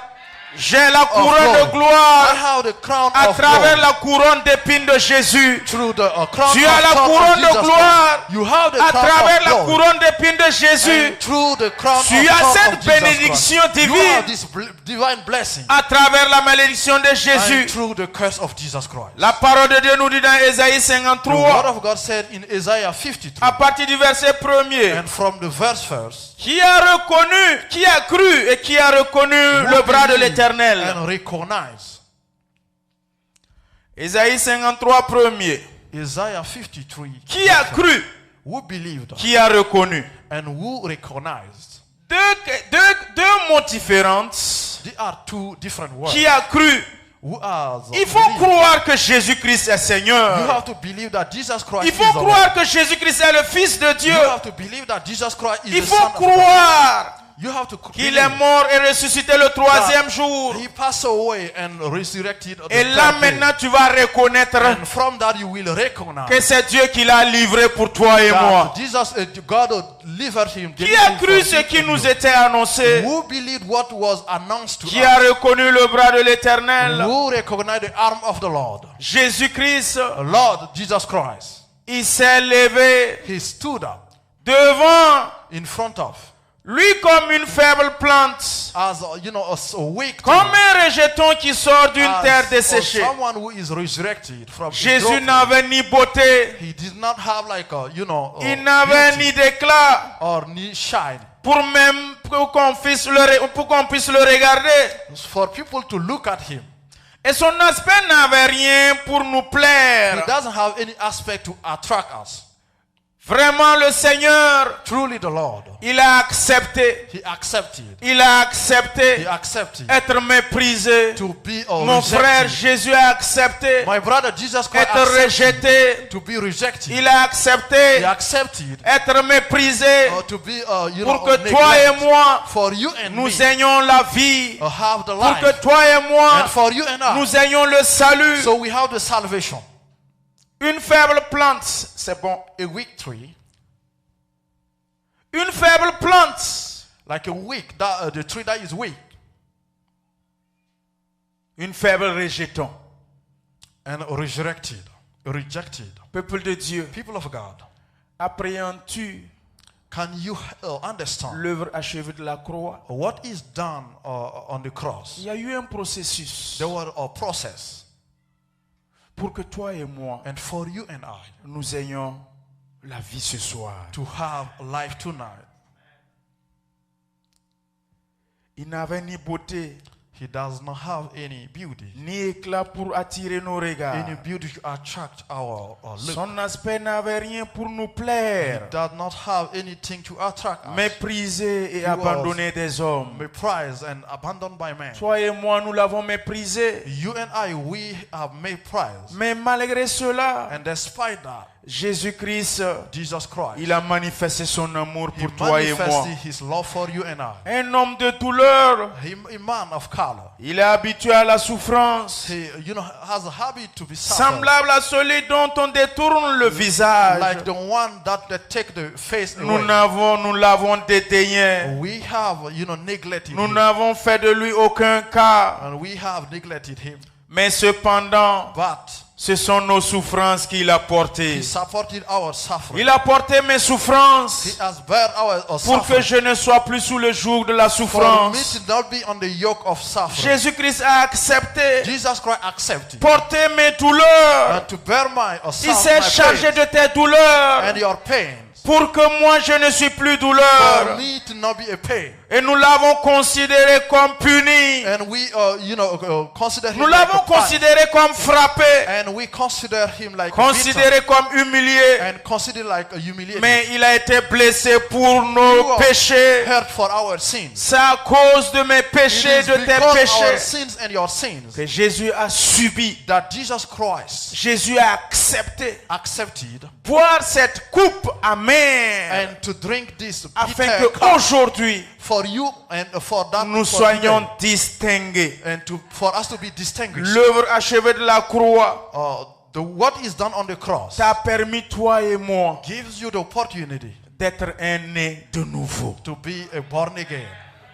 J'ai la couronne de I gloire have the crown à of travers glory. la couronne d'épines de Jésus. Through the crown Tu of as la thorn of couronne de Jesus gloire Christ. You have the à crown travers of la glory. couronne d'épines de Jésus. And through the crown Tu of as thorn cette of Jesus bénédiction Christ. You divine. have this divine blessing. À travers la malédiction de And Jésus. through the curse of Jesus Christ. La parole de Dieu nous dit dans Ésaïe The word 53, of God said in Isaiah 53, à partir du verset 1er, and from the verse first, qui a reconnu, qui a cru et qui a reconnu le bras de l'Éternel. and recognize. Ésaïe 53 premier. Isaiah 53, Qui a cru, who believed qui a reconnu. and who recognized. Deux mots différents. There are two different words. Qui a cru. Who are Il faut believed. croire que Jésus-Christ est You Seigneur. have to believe that Jesus Christ Il is faut the croire que Jésus-Christ est le Fils de Lord. Dieu. You have to believe that Jesus Christ is Il the faut Son of God. croire You have to qu'il believe est mort et ressuscité le troisième jour. He passed away and resurrected the Et là third day. maintenant tu vas reconnaître And from that you will recognize que c'est Dieu qui l'a livré pour toi et moi. that Jesus, God delivered him. Qui a cru ce qui nous était annoncé? Who believed what was announced to Qui a us? reconnu le bras de l'Éternel? Who recognized the arm of the Lord? Jésus-Christ, Lord Jesus Christ. il s'est levé He stood up devant in front of, lui comme une faible plante, as a weak comme un rejeton qui sort d'une terre desséchée. someone who is resurrected from. Jésus broken. n'avait ni beauté, He did not have like a il n'avait beauty ni d'éclat or ni shine pour qu'on puisse le regarder. for people to look at him. Et son aspect n'avait rien pour nous He plaire. doesn't have any aspect to attract us. Vraiment, le Seigneur, Truly, the Lord. il a accepté. He accepted. Il a He accepté accepted être méprisé. to be Mon rejected. frère Jésus a accepté My brother Jesus Christ être accepted rejeté. to be rejected. Il a accepté He accepted être méprisé to be pour que toi et moi, for you and nous me ayons la vie. have the Pour que life, toi et moi, and for you and I, nous ayons le salut. so we have the salvation. Une faible plante, c'est bon. A weak tree, Une faible plante. like a weak, the tree that is weak, Une faible rejeton. and rejected. Peuple de Dieu, People of God, appréhendes-tu can you understand l'œuvre achevée de la croix? what is done on the cross? Il y a eu un processus. There was a process. pour que toi et moi, and for you and I nous ayons la vie ce soir. to have life tonight. Il n'avait ni beauté, He does not have any beauty, ni éclat pour attirer nos regards. any beauty to attract our look. Son aspect n'avait rien pour nous plaire. Does not have anything to attract us. Méprisé et was abandonné des hommes. Méprised and abandoned by man. Toi et moi, nous l'avons méprisé. You and I, we have made prize. Mais malgré cela, And despite that, Jésus-Christ, Jesus Christ, il a manifesté son amour He pour toi et moi. manifested His love for you and I. Un homme de douleur, A man of color. il est habitué à la souffrance. He, has a habit to be suffering. Semblable à celui dont on détourne le visage. Like the one that take the face Nous away. l'avons dédaigné. We have, neglected Nous him. n'avons fait de lui aucun cas. And we have neglected him. Mais cependant, But ce sont nos souffrances qu'il a portées. He supported our suffering. Il a porté mes He souffrances has bear our pour que suffering. je ne sois plus sous le joug de la For me souffrance. to not be on the yoke of suffering. Jésus-Christ a accepté Jesus Christ accepted. porter mes douleurs. And to bear my Il s'est chargé de tes douleurs and your pain. pour que moi je ne suis plus For douleur. me to not be a pain. Et nous l'avons considéré comme puni. And we, consider him Nous like l'avons a pie. considéré comme frappé, And we consider him like a considéré comme humilié. and consider like a humiliated. Mais il a été blessé pour He nos was péchés. hurt for our sins. C'est à cause de mes It péchés, is de tes because our péchés, sins and your sins que Jésus a subi. that Jesus Christ Jésus a accepté accepted boire cette coupe amère and to drink this afin bitter que cup aujourd'hui for you and for that nous for soyons today, distingués. and for us to be distinguished. L'œuvre achevée de la croix What is done on the cross t'a permis, toi et moi, gives you the opportunity d'être un né de nouveau. to be a born again.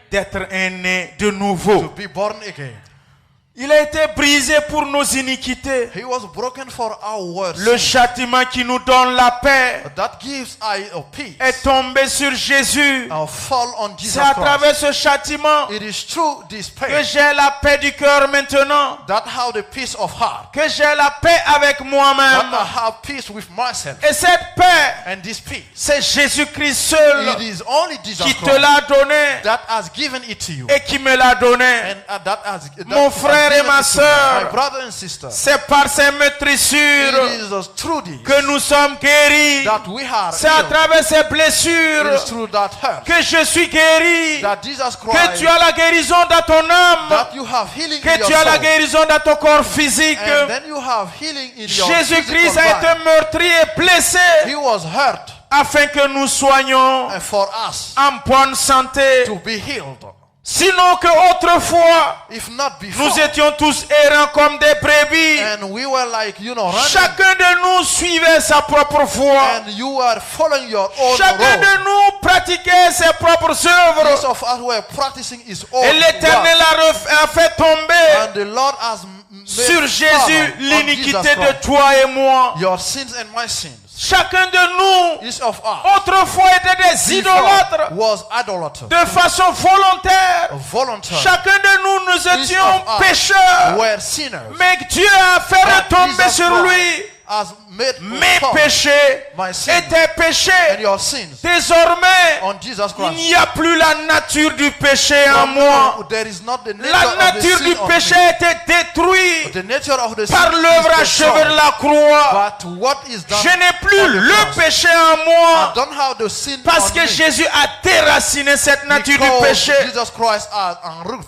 D'être un né de To nouveau. be born again. Il a été brisé pour nos iniquités. He was broken for our Le sins. châtiment qui nous donne la paix That gives I a peace. est tombé sur Jésus. Fall on Jesus C'est à Christ. travers ce châtiment It is through this que pain j'ai la paix du cœur maintenant. that have the peace of heart. Que j'ai la paix avec That moi-même. I have peace with myself. Et cette paix, And this peace, c'est Jésus-Christ seul it is only Jesus qui te Christ l'a donné that has given it to you. et qui me l'a donné. And that has Mon frère et given ma it to sœur, my brother and sister. c'est par ces It meurtrissures is through this que nous sommes guéris. that we are C'est à healed. travers ces It blessures is through that hurt que je suis guéri. that Jesus Que Christ, tu as la guérison dans ton âme. that you have healing in Que your tu as la soul. guérison dans ton corps physique. And then you have healing in your Jésus-Christ physical a été body. meurtri et blessé He was hurt afin que nous soyons and for us en bonne santé. to be healed. Sinon que autrefois, If not before, nous étions tous errants comme des brebis. and we were like, running, Chacun de nous suivait sa propre voie. and you were following your own Chacun road. de nous pratiquait ses propres Each œuvres. of us were practicing his own Et l'Éternel work. a fait tomber And the Lord has made sur fall Jésus on l'iniquité Jesus de Christ. toi et moi. Your sins and my sins. Chacun de nous, Each of us autrefois, était des idolâtres was idolater, de façon volontaire. voluntary. Chacun de nous, nous Each étions of us pécheurs. were sinners. Mais Dieu a fait But retomber Jesus sur Christ lui has made mes fall péchés my sins et tes and péchés. your sins Désormais, on Jesus il Christ. n'y a plus la nature du péché en From moi. now, there is not the nature La of the nature sin du of péché me. a été détruite The nature of the par sin l'œuvre is achevée de destroyed. la croix. But what is done Je n'ai plus on the le cross, péché en I moi don't have the sin parce on que me. Jésus a déraciné cette nature du Because péché. Jesus Christ has en root,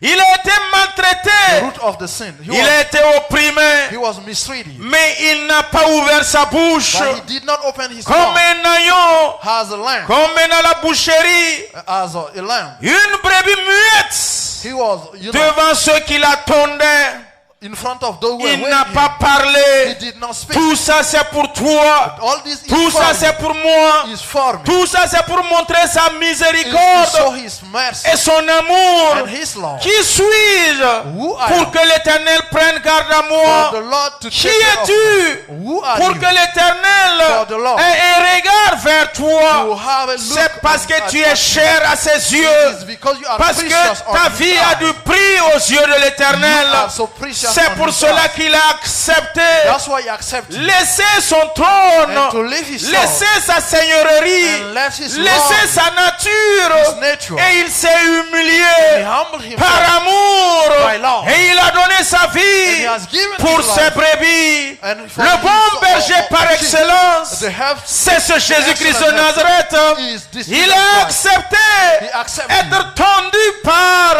Il a été the maltraité. root of the sin. Il a été opprimé. He was mistreated. Mais il n'a pas ouvert sa bouche. But he did not open his Comme mouth un agneau. as a lamb. Comme à la boucherie. As a lamb. Une brebis muette. He was, Devant ceux qui l'attendaient. in front of those who were Il waiting. n'a pas He parlé. did not speak. Tout ça c'est pour toi. All this Tout is for ça me. c'est pour moi. Is for me. Tout ça c'est pour montrer sa Is to show miséricorde his mercy et son amour. and his love. Qui suis-je Who I pour am. que l'Éternel prenne garde à For moi? the Lord to Qui take care of es-tu me. Who are pour you? que l'Éternel For the Lord. ait un regard vers To toi? have a look C'est parce que at tu es cher à ses It yeux. is because you are Parce precious que on ta his vie a eyes. du prix aux yeux de You l'Éternel. are so precious C'est on pour his cela earth. qu'il a accepté That's why he accepted laisser son trône, and to leave his laisser throne sa seigneurie, and let his laisser Lord, sa his nature. nature. Et il s'est He humilié humbled par himself amour. by love. Et il a donné sa And he vie has given pour his ses life. brebis. And for Le his- bon berger par the excellence, the help c'est ce Jésus-Christ de excellent Nazareth. is this Il Jesus a Christ. accepté He accepted être tendu par,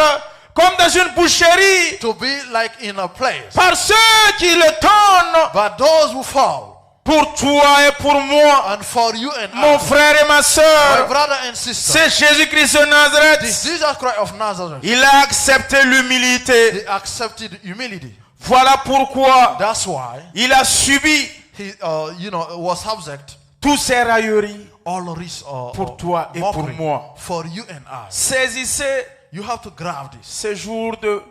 comme dans une boucherie, to be like in a place. par ceux qui le tonnent, But those who fall, pour toi et pour moi, and for you and mon I, frère et ma my soeur, brother and sister, c'est Jésus-Christ de Nazareth. this Jesus Christ of Nazareth, Il a accepté l'humilité. he accepted humility. Voilà pourquoi That's why il a subi he, was subject tous ces railleries all his pour toi et pour mockery moi. for you and I. Saisissez You have to grab this. ce jour de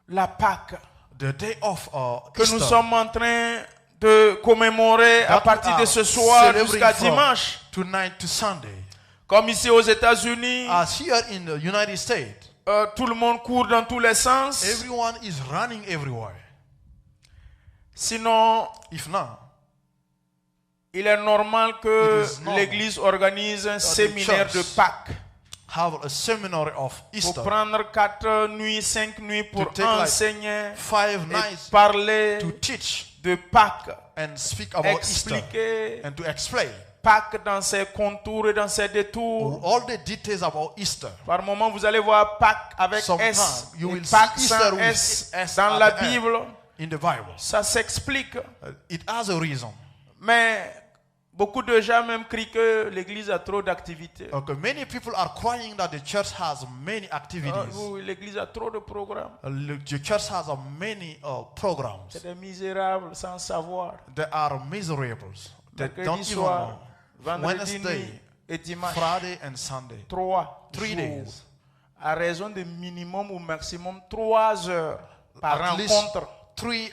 la Pâque The day of que nous Easter, sommes en train de commémorer à that we partir de are ce soir celebrating jusqu'à from dimanche. tonight to Sunday. Comme ici aux États-Unis, As here in the United States, tout le monde court dans tous les sens. everyone is running everywhere. Sinon, If not, il est normal que It is normal l'Église organise un séminaire de church Pâques have a seminar of pour Easter prendre 4 nuits, 5 nuits pour take like enseigner 5 et nights parler to teach de Pâques, and speak about Easter expliquer and to explain Pâques dans ses contours et dans ses détours. all the details about Easter. Par moment, vous allez voir Pâques avec Sometime S, you et will Pâques see sans Easter with S S dans at la the end. Bible. In the Bible, Ça s'explique. it has a reason. Mais beaucoup de gens même crient que l'Église a trop d'activités. Okay, many people are crying that the church has many activities. Oui, l'Église a trop de programmes. The church has many programs. C'est des misérables sans savoir. They are miserables. They don't Mercredi even soir, know. vendredi nuit Wednesday, et dimanche. Friday, and Sunday. 3 days. jours. À raison de minimum ou maximum 3 heures par At least rencontre. 3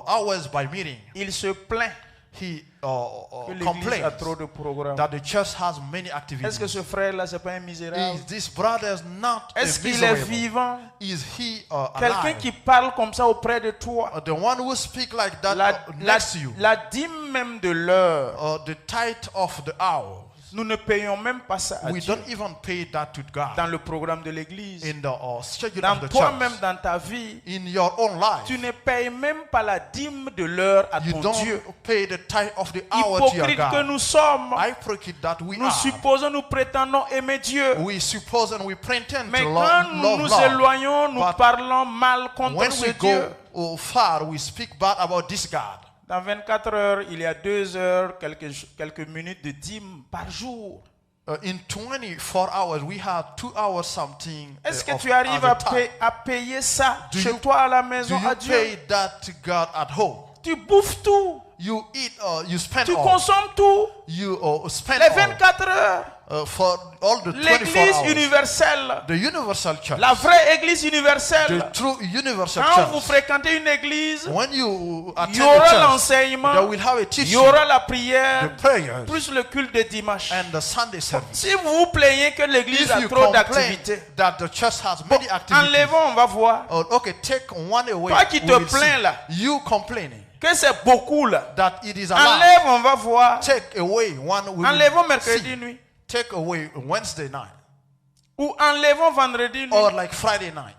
hours by meeting. Il se plaint He que l'Église complains a trop de programmes. that the church has many Est-ce que activities. ce frère-là, c'est pas un misérable? Is this brother not a Est-ce qu'il est miserable? vivant? Is he Quelqu'un alive? qui parle comme ça auprès de toi. The one who speak like that La, la, next to you. la dîme même de l'heure. The tithe of the hour. Nous ne payons même pas ça à We Dieu don't even pay that to God. dans le programme de l'Église. In the schedule Dans of the toi-même, church. dans ta vie, In your own life. tu ne payes même pas la dîme de l'heure à You ton don't Dieu. pay the tithe of the hour to your Hypocrite que God. nous sommes, Hypocrite that we nous are. supposons, nous prétendons aimer Dieu. We suppose and we pretend Mais to quand love, nous love, nous love. éloignons, nous But parlons mal contre When ce we Dieu. go far, we speak bad about this God. Dans 24 heures, il y a 2 heures, quelques minutes de dîme par jour. In 24 hours, we have 2 hours something. Est-ce que of tu arrives other time. à payer ça Do chez you- toi à la Do maison you à Dieu? pay that to God at home? Tu bouffes tout. You eat, you spend Tu all. consommes tout. You spend Les all 24 heures. for all the 24 L'église hours. universelle. The universal church. La vraie église universelle. The true universal Quand vous church. fréquentez une église, When you il attend y aura the church, l'enseignement, there will have a il teaching, y aura la the prière, prayers, plus le culte de dimanche. and the Sunday service. Si vous vous plaignez que l'église If a you trop complain d'activités, that the church has many activities, enlevons, on va voir. okay, take one away. Toi qui te we will plains see. là. You complaining Que c'est beaucoup là. that it is allowed. Enlève, on va voir. Take away one. We will Enlevons mercredi see. nuit. Take away Wednesday night Ou enlevons vendredi nuit. or like Friday night.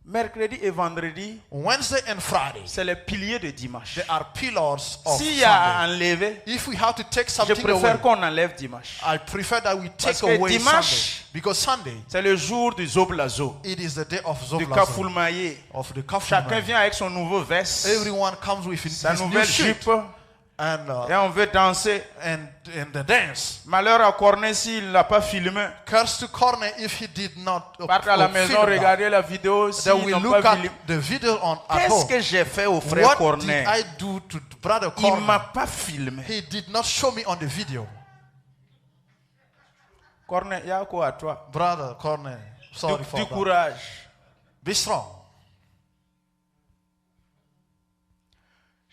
Mercredi et vendredi, Wednesday and Friday, c'est les piliers de dimanche. they are pillars of S'il y a à Sunday. enlever, If we have to take je something préfère away, qu'on enlève dimanche. I prefer that we Parce take que away dimanche, Sunday, because Sunday C'est le jour du Zoblazo, it is the day of du Zoblazo, Kafulmaye. of the Chacun Kafulman. vient avec son nouveau veste, Everyone comes with sa his new nouvelle suit jupe, and et on veut danser. and the dance. Malheur à Cornet s'il ne l'a pas filmé. Curse to Corner if he did not Partez à la maison, film that. regardez la vidéo Then s'ils we n'ont look pas at filmé. the video at Qu'est-ce home. que j'ai fait au frère What Cornet? did I do to brother Il ne m'a Corner? pas filmé. He did not show me on the video. Cornet, il y a quoi à toi? Brother Corner, sorry for Du that. courage. Be strong.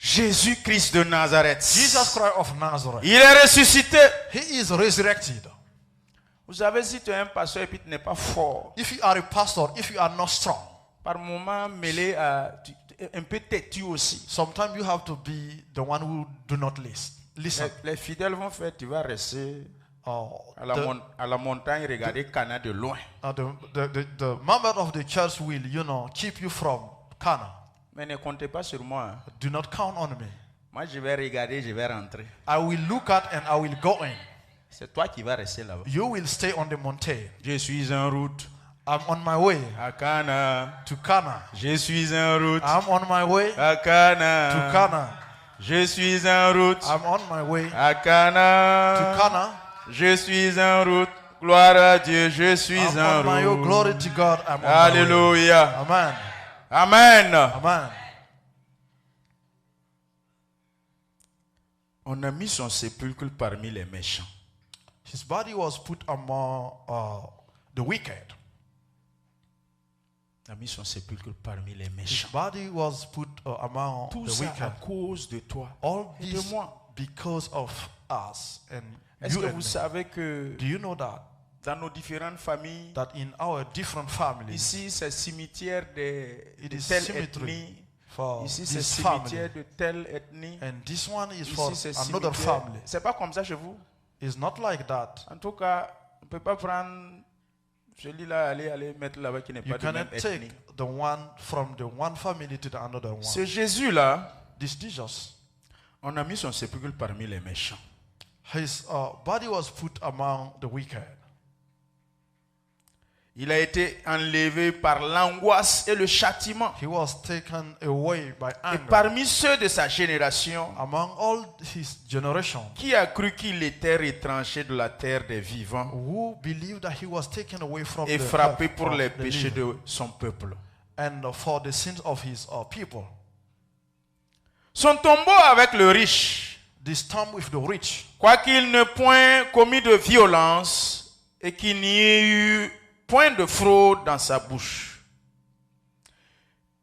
Jésus-Christ de Nazareth. Jesus Christ of Nazareth. Il est ressuscité. He is resurrected. Vous savez, si tu es un pasteur et puis tu n'es pas fort, If you are a pastor, if you are not strong, par moment mêlé à un peu têtu aussi. Sometimes you have to be the one who do not listen. Les fidèles vont faire, tu vas rester à The la montagne, regarder Cana de loin. member of the church will, keep you from Cana. Mais ne comptez pas sur moi. Do not count on me. Moi, je vais regarder, je vais rentrer. I will look at and I will go in. C'est toi qui vas rester là-bas. You will stay on the mountain. Je suis en route I'm on my way à Cana. to Cana. Je suis en route I'm on my way à Cana. to Cana. Je suis en route I'm on my way à Cana. to Cana. Je suis en route. Gloire à Dieu, je suis I'm en on my way. route. Glory to God. I'm on my way. Alléluia. Amen. Amen. Amen. On a mis son sépulcre parmi les méchants. His body was put among the wicked. On a mis son sépulcre parmi les His méchants. body was put among Tout the ça à wicked. cause de toi All et de this moi. because of us and Est-ce you que and vous me. savez que Do you know that dans nos différentes familles, that in our different families, ici c'est cimetière de it is telle cemetery ethnie, for ici c'est this cimetière family, de telle ethnie, and this one is for ici c'est another cimetière. family? C'est pas comme ça chez vous. It's not like that. En tout cas, on ne peut pas prendre celui-là, aller mettre là-bas qui n'est You pas de même cannot ethnie. take the one from the one family to the another one. Ce Jésus-là, This Jesus, on a mis son sépulcre parmi les méchants. his body was put among the wicked. Il a été enlevé par l'angoisse et le châtiment. He was taken away by Et anger. parmi ceux de sa génération, Among all his generation, qui a cru qu'il était retranché de la terre des vivants who believed that he was taken away from et the frappé earth pour of les the péchés living, de son peuple? and for the sins of his people. Son tombeau avec le riche, This time with the rich, quoiqu'il n'ait point commis de violence et qu'il n'y ait eu point de fraude dans sa bouche,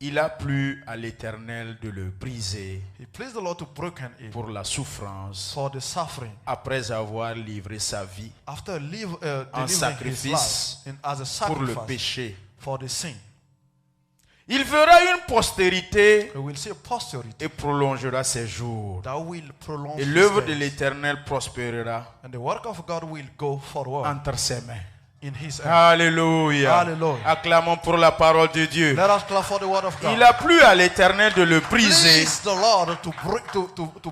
il a plu à l'Éternel de le briser he pleased the Lord to broken it pour la souffrance, for the suffering. après avoir livré sa vie After en delivering his sacrifice life and as a pour le sacrifice péché. for the sin, Il fera une postérité he will see a posterity et prolongera ses jours. that will prolong Et his l'œuvre de days, l'Éternel prospérera and the work of God will go forward entre ses mains. in his hand. Alléluia. Alléluia. Acclamons pour la parole de Dieu. Let us clap for the word of God. Il a plu à l'Éternel de le briser Please the Lord to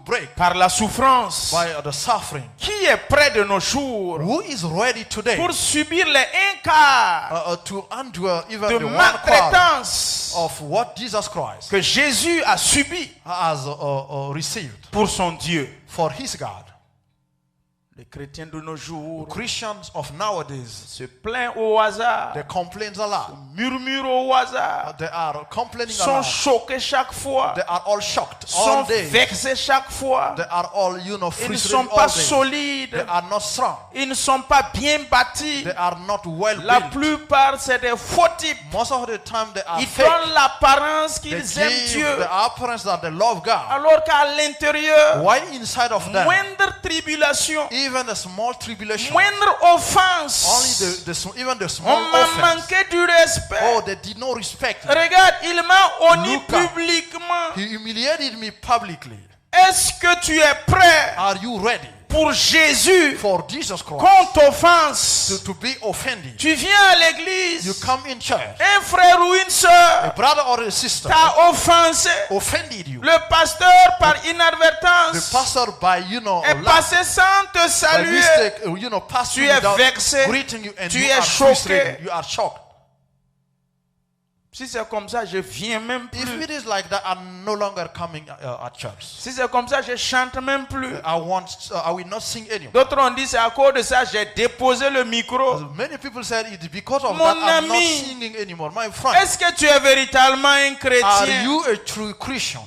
break par la souffrance. by the suffering. Qui est près de nos jours Who is ready today pour subir les un quart to endure even de the 1/4 maltraitance of what Jesus Christ que Jésus a subi has received pour son Dieu? for his God? Les chrétiens de nos jours Christians of nowadays, se plaignent au hasard, they complain a lot. murmurent au hasard, They are complaining a sont lot. choqués chaque fois, They are all shocked sont all day. vexés chaque fois. They are all, Ils ne frustrated sont pas all day. They solides, are not strong. ils ne sont pas bien bâtis. They are not well La built. plupart, c'est des faux types. Most of the time they are Ils fake. donnent l'apparence They qu'ils aiment give Dieu, the appearance that they love God. alors qu'à l'intérieur, Why inside of them, moindre tribulation, even a small tribulation, moindre only offense, even the on small m'a offense, manqué du respect. oh, they did not respect me. Regarde, il m'a honni Look up. publiquement. He humiliated me publicly. Est-ce que tu es prêt Are you ready pour Jésus for Jesus Christ qu'on t'offense? to be offended? Tu viens à You l'église, come in church, un frère ou une a soeur brother or a sister t'a offensé. offended you. Le pasteur, par The inadvertance, pastor by est lack, passé sans te by saluer. mistake, pass Tu you es without vexé. greeting you, and Tu you es are choqué. frustrated. You are shocked. Si c'est comme ça, je viens même If plus. it is like that, I'm no longer coming at church. Si c'est comme ça, je chante même plus. I will not sing anymore. D'autres ont dit c'est à cause de ça j'ai déposé le micro. Many people said it's because of Mon that I'm not ami, singing anymore. My friend, Est-ce que tu es véritablement un are chrétien? you a true Christian?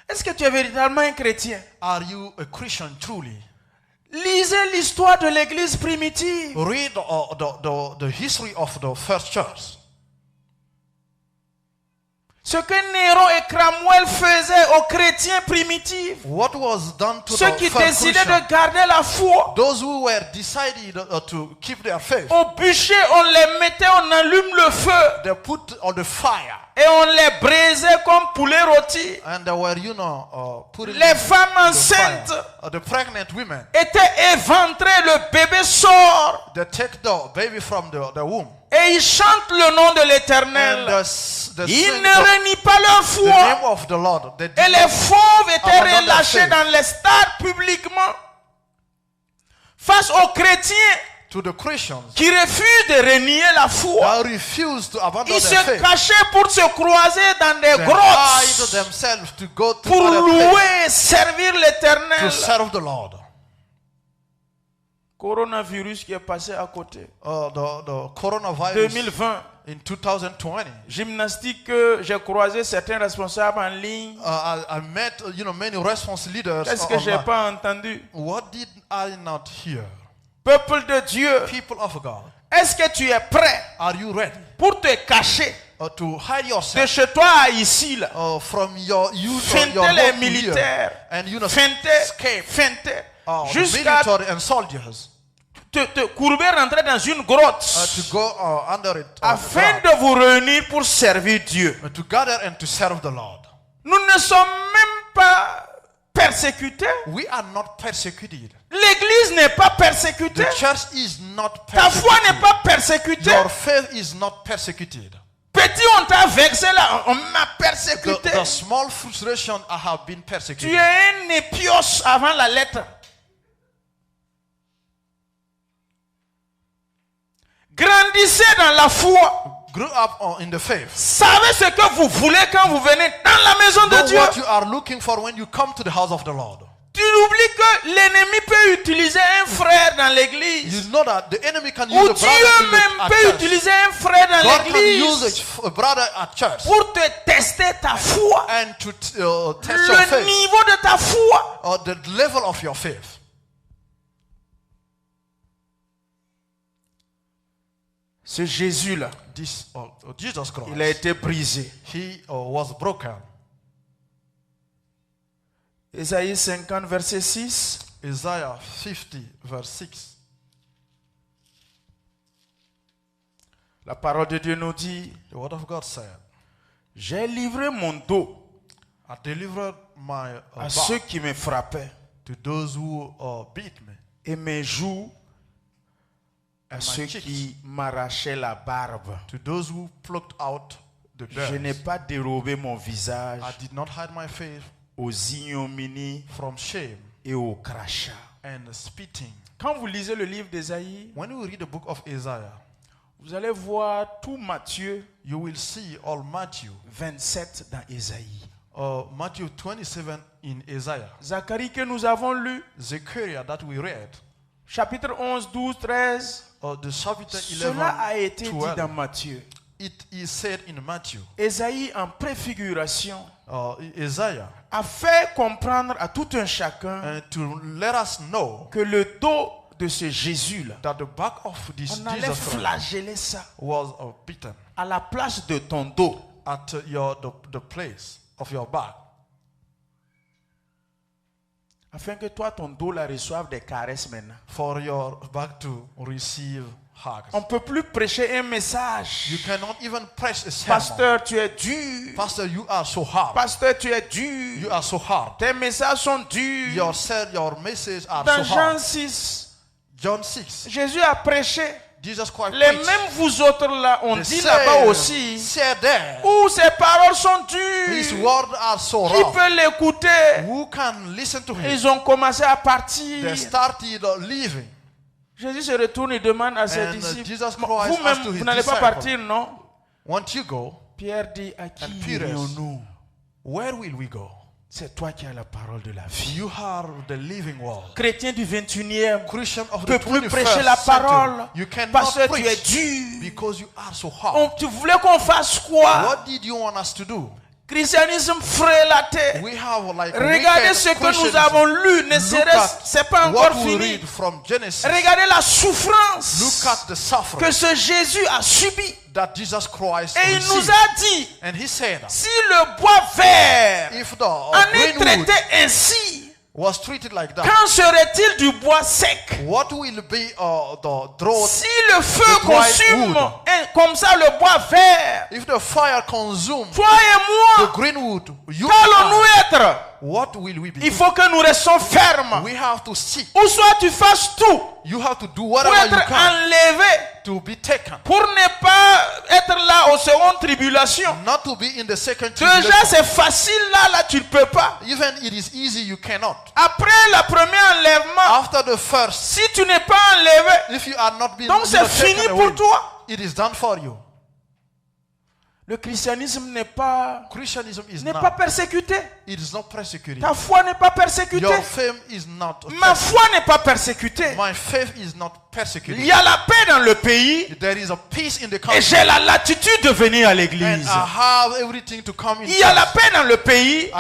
Est-ce que tu es véritablement un chrétien? Are you a Christian truly? Lisez l'histoire de l'église primitive. Read the history of the first church. Ce que Néron et Cromwell faisaient aux chrétiens primitifs. What was done to Ceux the qui first décidaient Christians, de garder la foi. those who were decided to keep their faith, Au bûcher, on les mettait, on allume le feu. they put on the fire, Et on les braisait comme poulet rôti. and they were, putting Les femmes the enceintes fire. The pregnant women, étaient éventrées, le bébé sort. they take the baby from the womb, Et ils chantent le nom de and l'Éternel. they Ils sing ne the renient pas leur name foi. of the Lord. They Et did les not fauves étaient abandon their relâchés faith. dans les stades publiquement. Face aux chrétiens to the Christians qui refusent de renier la foi. that refused to abandon Ils their se faith. cachaient pour se croiser dans des They hide grottes themselves to go to pour other places louer et servir to l'Éternel. serve the Lord. Coronavirus qui est passé à côté. The coronavirus 2020. in 2020. Gymnastique, j'ai croisé certains responsables en ligne. I met many response leaders. Qu'est-ce que j'ai online. pas entendu? What did I not hear? Peuple de Dieu, People of God, est-ce que tu es prêt are you ready pour te cacher to hide de yourself chez toi à ici là? from your youth or Feinter your les home to here, militaires, and feinter, escape feinter, the jusqu'à military and soldiers te courber rentrer dans une grotte to go under it afin de vous réunir pour servir Dieu. to gather and to serve the Lord. Nous ne sommes même pas persécutés. We are not persecuted. L'église n'est pas persécutée. The church is not Ta foi n'est persecuted. pas persécutée. Your faith is not persecuted. Petit, on t'a vexé là, on m'a persécuté. The small frustration I have been Tu persecuted. es un épios avant la lettre. Grandissez dans la foi. Grew up in the faith. Savez ce que vous voulez quand vous venez dans la maison de Know Dieu. what you are looking for when you come to the house of the Lord. Tu oublies que l'ennemi peut utiliser un frère dans l'église. You know that the enemy can Ou use a Dieu brother même at peut church. utiliser un frère dans God can use l'église a brother at church pour te tester ta foi. and to test your Le faith niveau de ta foi. or the level of your faith. Ce Jésus-là, This Jesus Christ, il a été brisé. he was broken. Ésaïe 50, verset 6. Isaiah 50 verse 6. La parole de Dieu nous dit, The word of God said, j'ai livré mon dos I delivered my à back ceux qui me frappaient to those who beat me, et mes joues à and ceux my cheeks qui m'arrachaient la barbe. to those who plucked out the Je n'ai beard. pas dérobé mon visage I did not hide my face aux ignominies from shame et aux crachats. and spitting. Quand vous lisez le livre d'Ésaïe, When you read the book of Isaiah, vous allez voir tout Matthieu you will see all Matthew, 27 dans Ésaïe. Matthew 27 in Isaiah, Zacharie que nous avons lu, Zechariah that we read, chapitre 11, 12, 13. the chapter 11, Cela a été dit 12. dans Matthieu. It is said in Matthew, Ésaïe en préfiguration Isaiah, a fait comprendre à tout un chacun and to let us know que le dos de ce Jésus-là, that the back of this on allait Jesus Christ flageller ça was beaten à la place de ton dos. at the place of your back, Afin que toi, ton dos la reçoive des caresses maintenant. for your back to receive hugs. On ne peut plus prêcher un message. You cannot even preach a sermon. Pasteur, tu es dur. Pastor, you are so hard. Pasteur, tu es dur. You are so hard. Tes messages sont durs. Your messages are Dans so Jean hard. 6, John 6, Jésus a prêché. Jesus Christ Les preached. mêmes vous autres là, on The dit same là-bas aussi, said there, où ces paroles sont his dures. words are so Qui rough. peut l'écouter? Who can listen to him? Ils ont commencé à partir. They started leaving. Jésus se retourne et demande à ses And disciples, Jesus Christ vous-même, asked to his vous n'allez pas disciples, partir, non? Won't you go? Pierre dit, à qui And Peter, irions-nous? Where will we go? C'est toi qui as la parole de la vie. You are the living word. Chrétien du 21e, Christian of ne the peut plus prêcher 21st la century. parole You cannot parce que tu es preach dur. because you are so hard. Tu voulais qu'on fasse quoi? What did you want us to do? Christianisme frélaté. We have like Regardez wicked ce que nous Christianism. avons lu, ne Look serait-ce, at c'est pas what encore we fini. read from Genesis. Regardez la souffrance Look at the suffering que ce Jésus a subi. that Jesus Christ Et il nous received. a dit, And he said, si le bois vert if the en est green wood traité ainsi, was treated like that, qu'en serait-il du bois sec? what will be the drought? Si le feu the dry consume wood. comme ça le bois vert, If the fire consumes toi et the moi, green wood, you qu'allons-nous and I, être? what will we be? Il faut que nous restions fermes. We have to seek. Ou soit tu fasses tout You have to do pour whatever you être can enlevé, to be taken. pour ne pas être là aux secondes tribulations. Not to be in the second Déjà tribulation. c'est facile là tu ne peux pas. Even it is easy, you cannot. Après le premier enlèvement, After the first, si tu n'es pas enlevé, if you are not being donc c'est taken fini away, pour toi. it is done for you. Le christianisme n'est pas Christianism is pas not. persécuté. It is not persecuted. Ta foi n'est pas persécutée. Your faith is not. Ma foi n'est pas persécutée. My faith is not Il persecuted. y a la paix dans le pays There is a peace in the et country. j'ai la latitude de venir à And l'église. I have everything to come in. Il y a la church. paix dans le pays.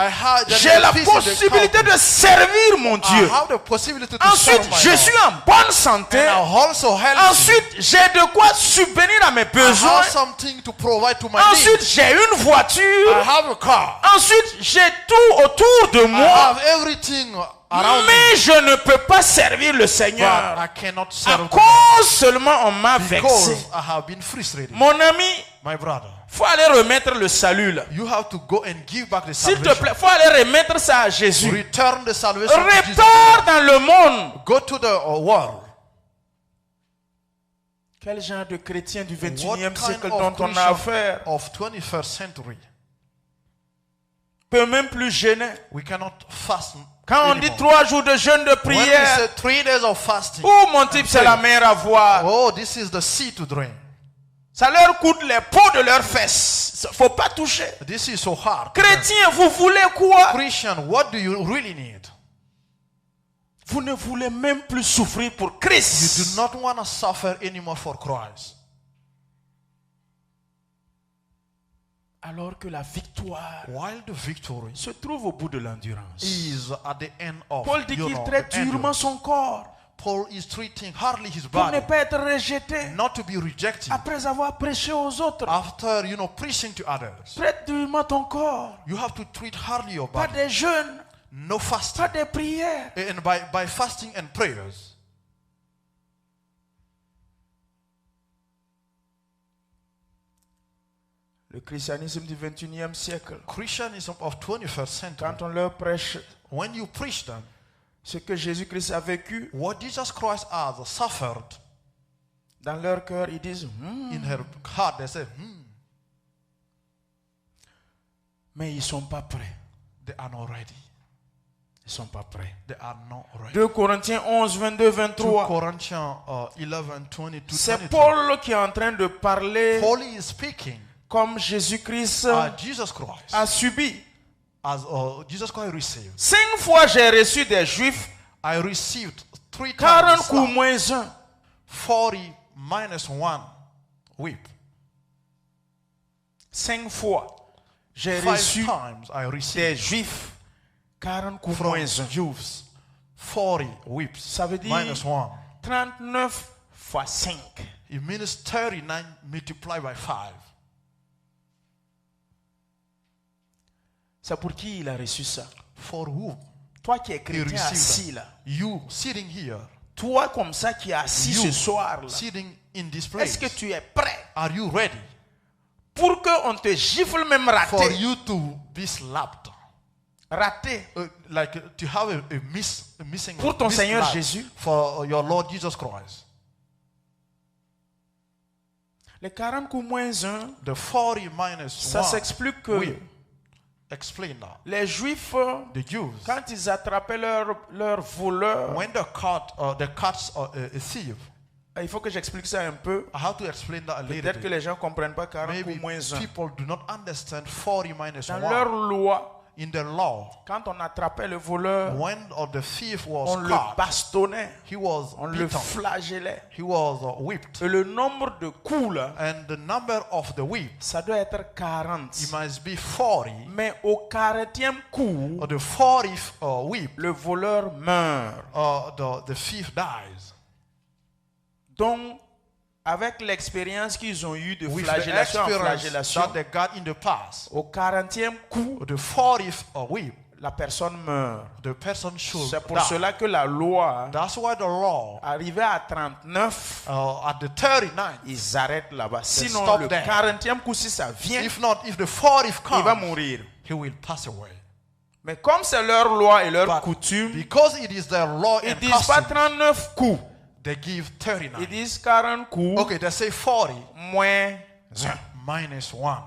J'ai la possibilité de servir mon Dieu. I have the possibility to Ensuite, serve my je Lord. suis en bonne santé. And I'm also healthy. Ensuite, j'ai de quoi subvenir à mes I besoins. have something to provide to my Ensuite, needs. j'ai une I voiture. have a car. Ensuite, j'ai tout autour de I moi. have everything around me. Mais je ne peux pas servir le But Seigneur. I cannot À serve cause seulement on m'a God vexé. because I have been frustrated. Mon ami, My brother, faut aller remettre le salut là. you have to go and give back the S'il te salvation. plaît, faut aller remettre ça à Jésus. Return the salvation to Jesus. Repars dans le monde. Go to the world. Quel genre de chrétien du What 21e kind siècle of dont on a Christian affaire of 21st century? peut même plus gêner. We cannot fast. Quand on dit anymore. 3 jours de jeûne de When we prière, say 3 days of fasting, oh mon type, c'est la mer à voir. oh, this is the sea to drink. Ça leur coûte les peaux de leurs fesses. Faut pas toucher. This is so hard. to drink. Chrétien, vous voulez quoi? Christian, what do you really need? Vous ne voulez même plus souffrir pour You Christ. do not want to suffer anymore for Christ. Alors que la victoire While the victory se trouve au bout de l'endurance. is at the end of Paul dit qu'il traite the endurance. durement son corps Paul is treating hardly his pour ne body, pas être rejeté not to be rejected. après avoir prêché aux autres. After, preaching to others, Traite durement ton corps. you have to treat hardly your Pas body. des jeûnes, No fasting. pas des prières. And by fasting and prayers. Le christianisme du 21e siècle, Christianism of 21st century, quand on leur prêche when you preach them, ce que Jésus-Christ a vécu, what Jesus Christ has suffered, dans leur cœur, ils disent, in her heart, they say, mais ils ne sont pas prêts. they are not ready. Ils ne sont pas prêts. They are not ready. 2 Corinthiens 11, 22, 2 23. Corinthians 11, 22, C'est 23. Paul qui est en train de parler Paul is speaking comme Jésus-Christ Jesus Christ, a subi. as Jesus Christ received. 5 fois j'ai reçu des Juifs, I received 3 40 times, coups moins 1. 40 minus 1 whip. 5 fois j'ai 5 reçu times I received des Juifs, 40 coups from moins 1. Jews 40 whips. Ça veut dire Minus 1. 39 fois 5. It means 39 multiplied by 5. C'est pour qui il a reçu ça? For whom? Toi qui es He chrétien received assis that. là. You sitting here, Toi comme ça qui es assis You ce soir là. sitting in this place. Est-ce que tu es prêt Are you ready pour qu'on te gifle même for raté? you to be slapped? Raté. Like to have a missing Pour ton Seigneur slap Jésus. for your Lord Jesus Christ. Les 40 coups moins 1, The 40 minus ça 1. s'explique que Oui. Explain that. les Juifs, The Jews, quand ils attrapaient leur voleur, when the cats a thief, il faut que j'explique ça un peu. I have to explain that a little Peut-être que bit. les gens ne comprennent pas 40 Maybe coups moins 1. people do not understand 40 minus Dans 1. leur loi, In the law, quand on attrapait le voleur, when the thief was on le caught, bastonnait, he was on le beaten, flagellait. he was whipped. Et le nombre de coups là, And the number of the whip, ça doit être 40. it must be 40. Mais au 40e coup, Or the 40th whip, le voleur meurt. the thief dies. Donc, avec l'expérience qu'ils ont eue de with the flagellation en experience flagellation, that they got in the past, au 40e coup, the 40th whip, la personne meurt. the person should C'est pour die. cela que la loi, That's why the law, arrivée à 39, at the 39th, ils arrêtent là-bas. Sinon, stop le there. 40e coup, si ça vient, if not, if the 40th il va comes, mourir. he will pass away. Mais comme c'est leur loi et leur But coutume, because it is their law ils and disent pas custom, 39 coups. they give Ils 39. disent 40 coups Okay, they say 40 moins 1. minus 1.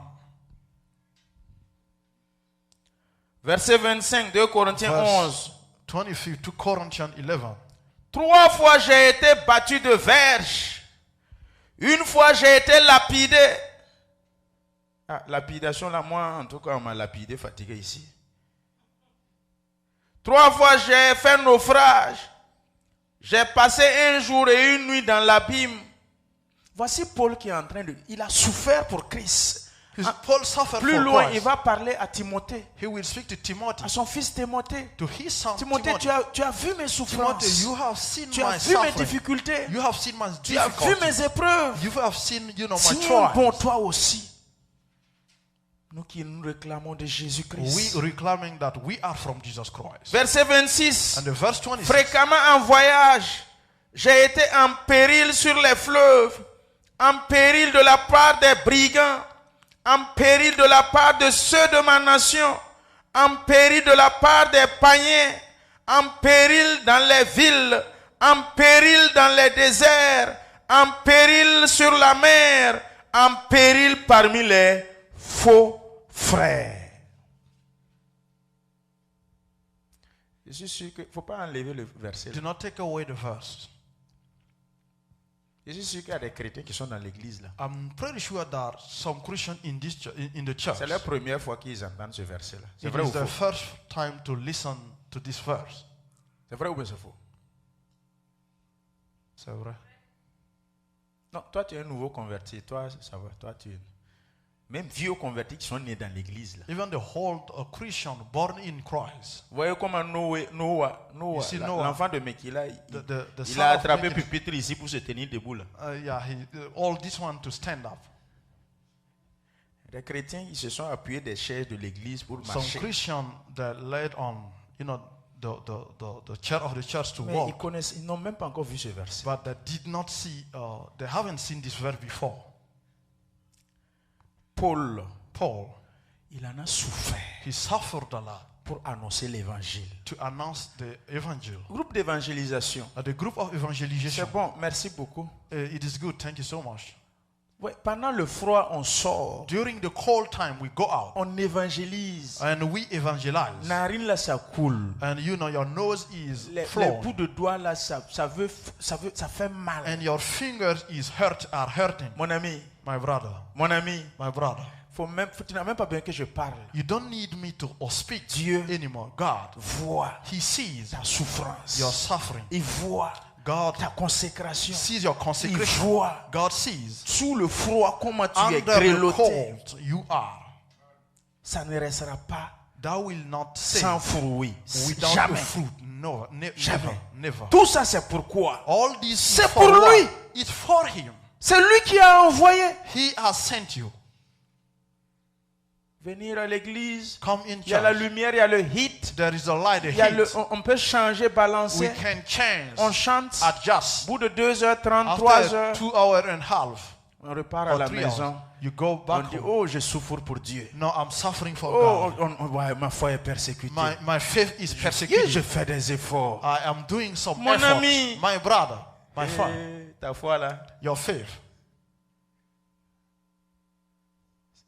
Verset 25, 2 Corinthiens 11. 25 to Corinthians 11. 3 fois j'ai été battu de verge. Une fois j'ai été lapidé. Ah, lapidation là, moi en tout cas on m'a lapidé, fatigué ici. 3 fois j'ai fait naufrage. J'ai passé un jour et une nuit dans l'abîme. Voici Paul qui est en train de... Il a souffert pour Christ. Paul suffered Plus for loin, Christ. il va parler à Timothée, He will speak to Timothy, à son fils Timothée. to his son Timothée, Timothy. tu as vu mes souffrances. Timothy, you have seen Tu as my vu mes suffering. difficultés. You have seen my Tu as vu difficulty. mes épreuves. You have seen, my Tiens bon trials. toi aussi. Nous qui nous réclamons de Jésus-Christ. We reclaiming that we are from Jesus Christ. Verset 26. And the verse 26. Fréquemment en voyage, j'ai été en péril sur les fleuves, en péril de la part des brigands, en péril de la part de ceux de ma nation, en péril de la part des païens, en péril dans les villes, en péril dans les déserts, en péril sur la mer, en péril parmi les faux frères. Je suis sûr qu'il ne faut pas enlever le verset. Do not take away the verse. Je suis sûr qu'il y a des chrétiens qui sont dans l'église là. I'm pretty sure that some Christians in this in the church, C'est la première fois qu'ils entendent ce verset là. C'est it vrai ou is their faux? first time to listen to this verse. C'est vrai ou bien c'est faux? C'est vrai. Non, toi tu es un nouveau converti. Toi, ça va. Toi, tu es... Même vieux convertis qui sont nés dans l'église là. Even the whole Christian born in Christ, Vous voyez comment Noah, You see Noah, l'enfant de Mekila, the il son a of attrapé Mekila. pupitre ici pour se tenir debout là. all this one to stand up. Les chrétiens, ils se sont appuyés des chaises de l'église pour Some marcher. Christians that led on, the chair of the church to Mais walk, ils n'ont même pas encore vu ce verset. but they did not see, they haven't seen this verse before. Paul, Paul, il en a souffert he suffered a lot pour annoncer l'évangile. to announce the evangel. Groupe d'évangélisation. The group of evangelization. C'est bon, merci beaucoup. It is good. Thank you so much. Ouais, pendant le froid, on sort, During the cold time, we go out on évangélise. and we evangelize. Narine là, ça coule. And your nose is Les flowing. bouts de doigts là, ça fait mal. And your fingers are hurting. Mon ami, My brother, tu n'as même pas besoin que je parle. you don't need me to speak Dieu anymore. God, voit He sees ta souffrance. your suffering. Il voit God ta consécration. sees your Il consecration. voit God sees sous le froid comment tu es under the grelotté. cold you are. Ça ne restera pas That will not stay sans fruit. without Jamais. the fruit. No, Jamais. never. Tout ça c'est pourquoi. All this C'est is pour for what? lui. It's for Him. C'est lui qui a envoyé. He has sent you. Venir à l'église. Come in Il y a la church. lumière, il y a le hit. There is a light, a Il y a heat. on peut changer, balancer. We can change, On chante. adjust. Au bout de 2h30, 3h, After 2 hours and a half on repart à or la 3 maison. hours, you go On back dit, home. oh, je souffre pour Dieu. No, I'm suffering for Oh, God. ouais, ma foi est persécutée. My faith is Je persecuted. fais des efforts. I am doing some Mon effort. ami. My brother, my friend, Ta foi là, your faith,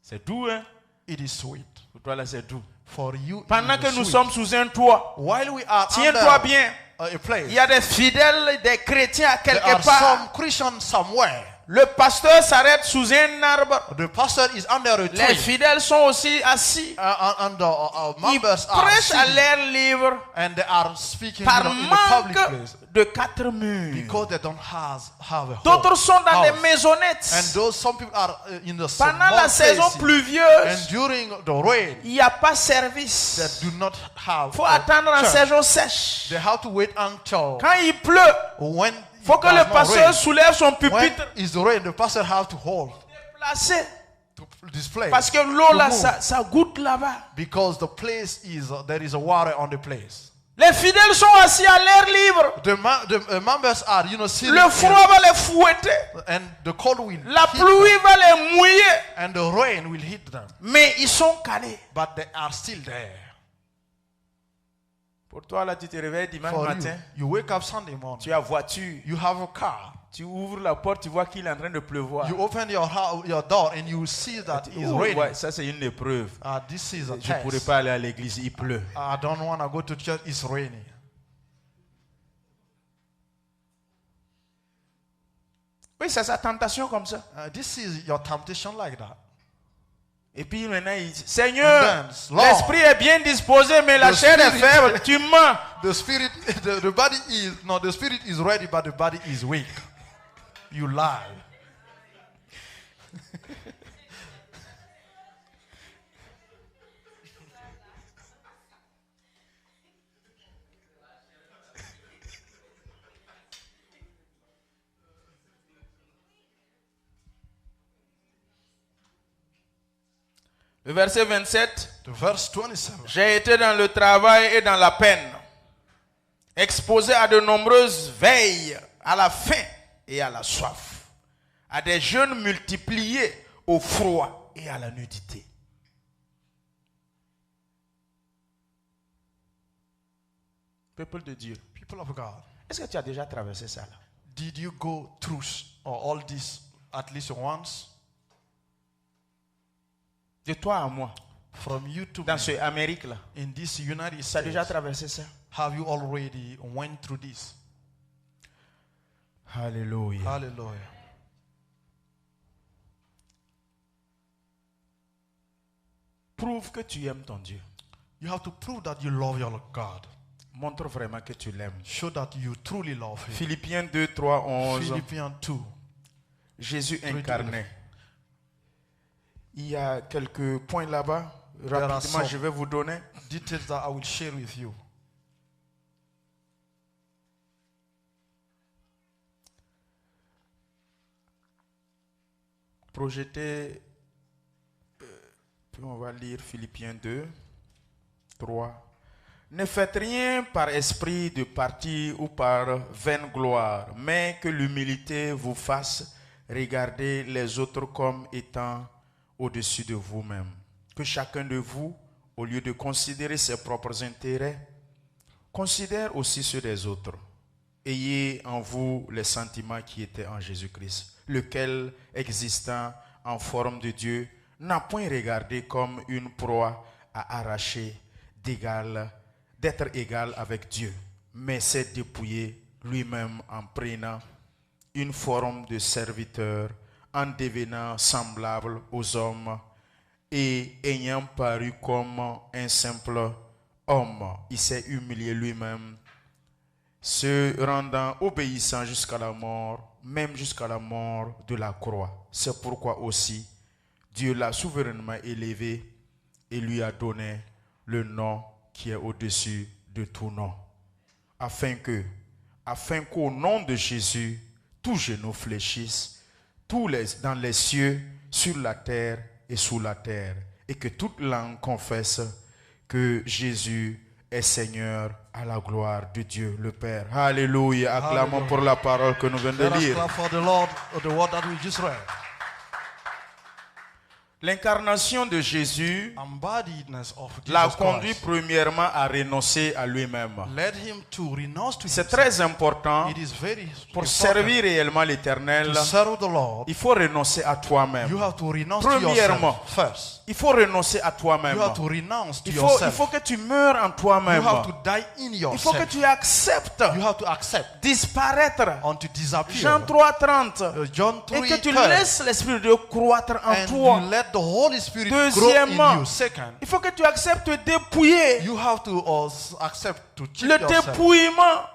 c'est doux, hein? it is sweet. Pour toi là, c'est doux. For you, Pendant it que is nous sweet. sommes sous un toit, While we are tiens-toi under bien. a place, Il y a des fidèles, des chrétiens à there quelque are part. some Christians somewhere. Le pasteur s'arrête sous un arbre. The pastor is under a Les tree. fidèles sont aussi assis. And the Ils members are prêchent à sitting, l'air libre and they are speaking par in the public manque place de 4 murs. because they don't have a D'autres home, sont dans des house. maisonnettes. And some people are in the Pendant small la saison places. pluvieuse, And during the rain, il n'y a pas service. they do not have Il faut a attendre en church. saison sèche. They have to wait until Quand il pleut, when faut que le pasteur soulève son when pupitre, it's rain, the pastor have to hold, placer. to display. Parce que l'eau là, to move. ça goûte là-bas. Because the place is, there is a water on the place. Les fidèles sont assis à l'air libre. The members are, sitting Le froid va les fouetter. and the cold will La hit pluie them, va les mouiller. and the rain will hit them. Mais ils sont calés. But they are still there. Pour toi, là, tu te réveilles dimanche For matin. you wake up Sunday morning, Tu as voiture. you have a car. Tu ouvres la porte, tu vois qu'il est en train de pleuvoir. You open your door and you see that it's Oh, raining. ouais, ça, c'est une épreuve. This is a Je ne pourrais test. pas aller à l'église, il pleut. I don't want to go to church, it's raining. Oui, c'est sa tentation comme ça. This is your temptation like that. Et puis maintenant, il dit, Seigneur, And then, Lord, l'esprit est bien disposé, mais la the chair est spirit- faible. Tu mens. The spirit, the body is, no, the spirit is ready, but the body is weak. You lie. Le verset 27. The verse 27. J'ai été dans le travail et dans la peine, exposé à de nombreuses veilles, à la faim et à la soif, à des jeûnes multipliés, au froid et à la nudité. Peuple de Dieu, People of God, est-ce que tu as déjà traversé ça là? did you go through all this at least once? De toi à moi, From you to dans me, ce Amérique là, in this United tu as States, déjà traversé ça? have you already went through this? Alléluia. Hallelujah. Prouve que tu aimes ton Dieu. You have to prove that you love your God. Montre vraiment que tu l'aimes. Show that you truly love Him. Philippiens 2, 3, 11. Philippians 2. Jésus to incarné. Il y a quelques points là-bas. are Rapidement, some- je vais vous donner. Details that I will share with you. Projeté, puis on va lire Philippiens 2, 3. Ne faites rien par esprit de parti ou par vaine gloire, mais que l'humilité vous fasse regarder les autres comme étant au-dessus de vous-même. Que chacun de vous, au lieu de considérer ses propres intérêts, considère aussi ceux des autres. Ayez en vous les sentiments qui étaient en Jésus-Christ, lequel, existant en forme de Dieu, n'a point regardé comme une proie à arracher d'être égal avec Dieu, mais s'est dépouillé lui-même en prenant une forme de serviteur, en devenant semblable aux hommes et ayant paru comme un simple homme. Il s'est humilié lui-même, se rendant obéissant jusqu'à la mort, même jusqu'à la mort de la croix. C'est pourquoi aussi Dieu l'a souverainement élevé et lui a donné le nom qui est au-dessus de tout nom, afin qu'au nom de Jésus, tous genoux fléchissent, dans les cieux, sur la terre et sous la terre, et que toute langue confesse que Jésus est Seigneur, à la gloire de Dieu le Père. Alléluia. Acclamons Alléluia. pour la parole que nous venons Let de us lire. clap for the Lord, the word that we just read. L'incarnation de Jésus Embodiedness of l'a Jesus conduit Christ premièrement à renoncer à lui-même. led him to renounce to C'est himself. très important. It is very Pour important servir réellement l'Éternel, to serve the Lord. il faut renoncer à toi-même. You have to renounce to Premièrement, yourself first. il faut renoncer à toi-même. You have to renounce to Il yourself. faut que tu meurs en toi-même. You have to die in Il faut que yourself. tu acceptes You have to accept disparaître. and to disappear. Jean 3:30. John Et 3, que tu 30. laisses l'Esprit de Dieu croître en And toi. you let the Holy Spirit grow in Deuxièmement, you. Second, il faut que tu acceptes de dépouiller. you have to accept to cheat Le yourself. dépouillement,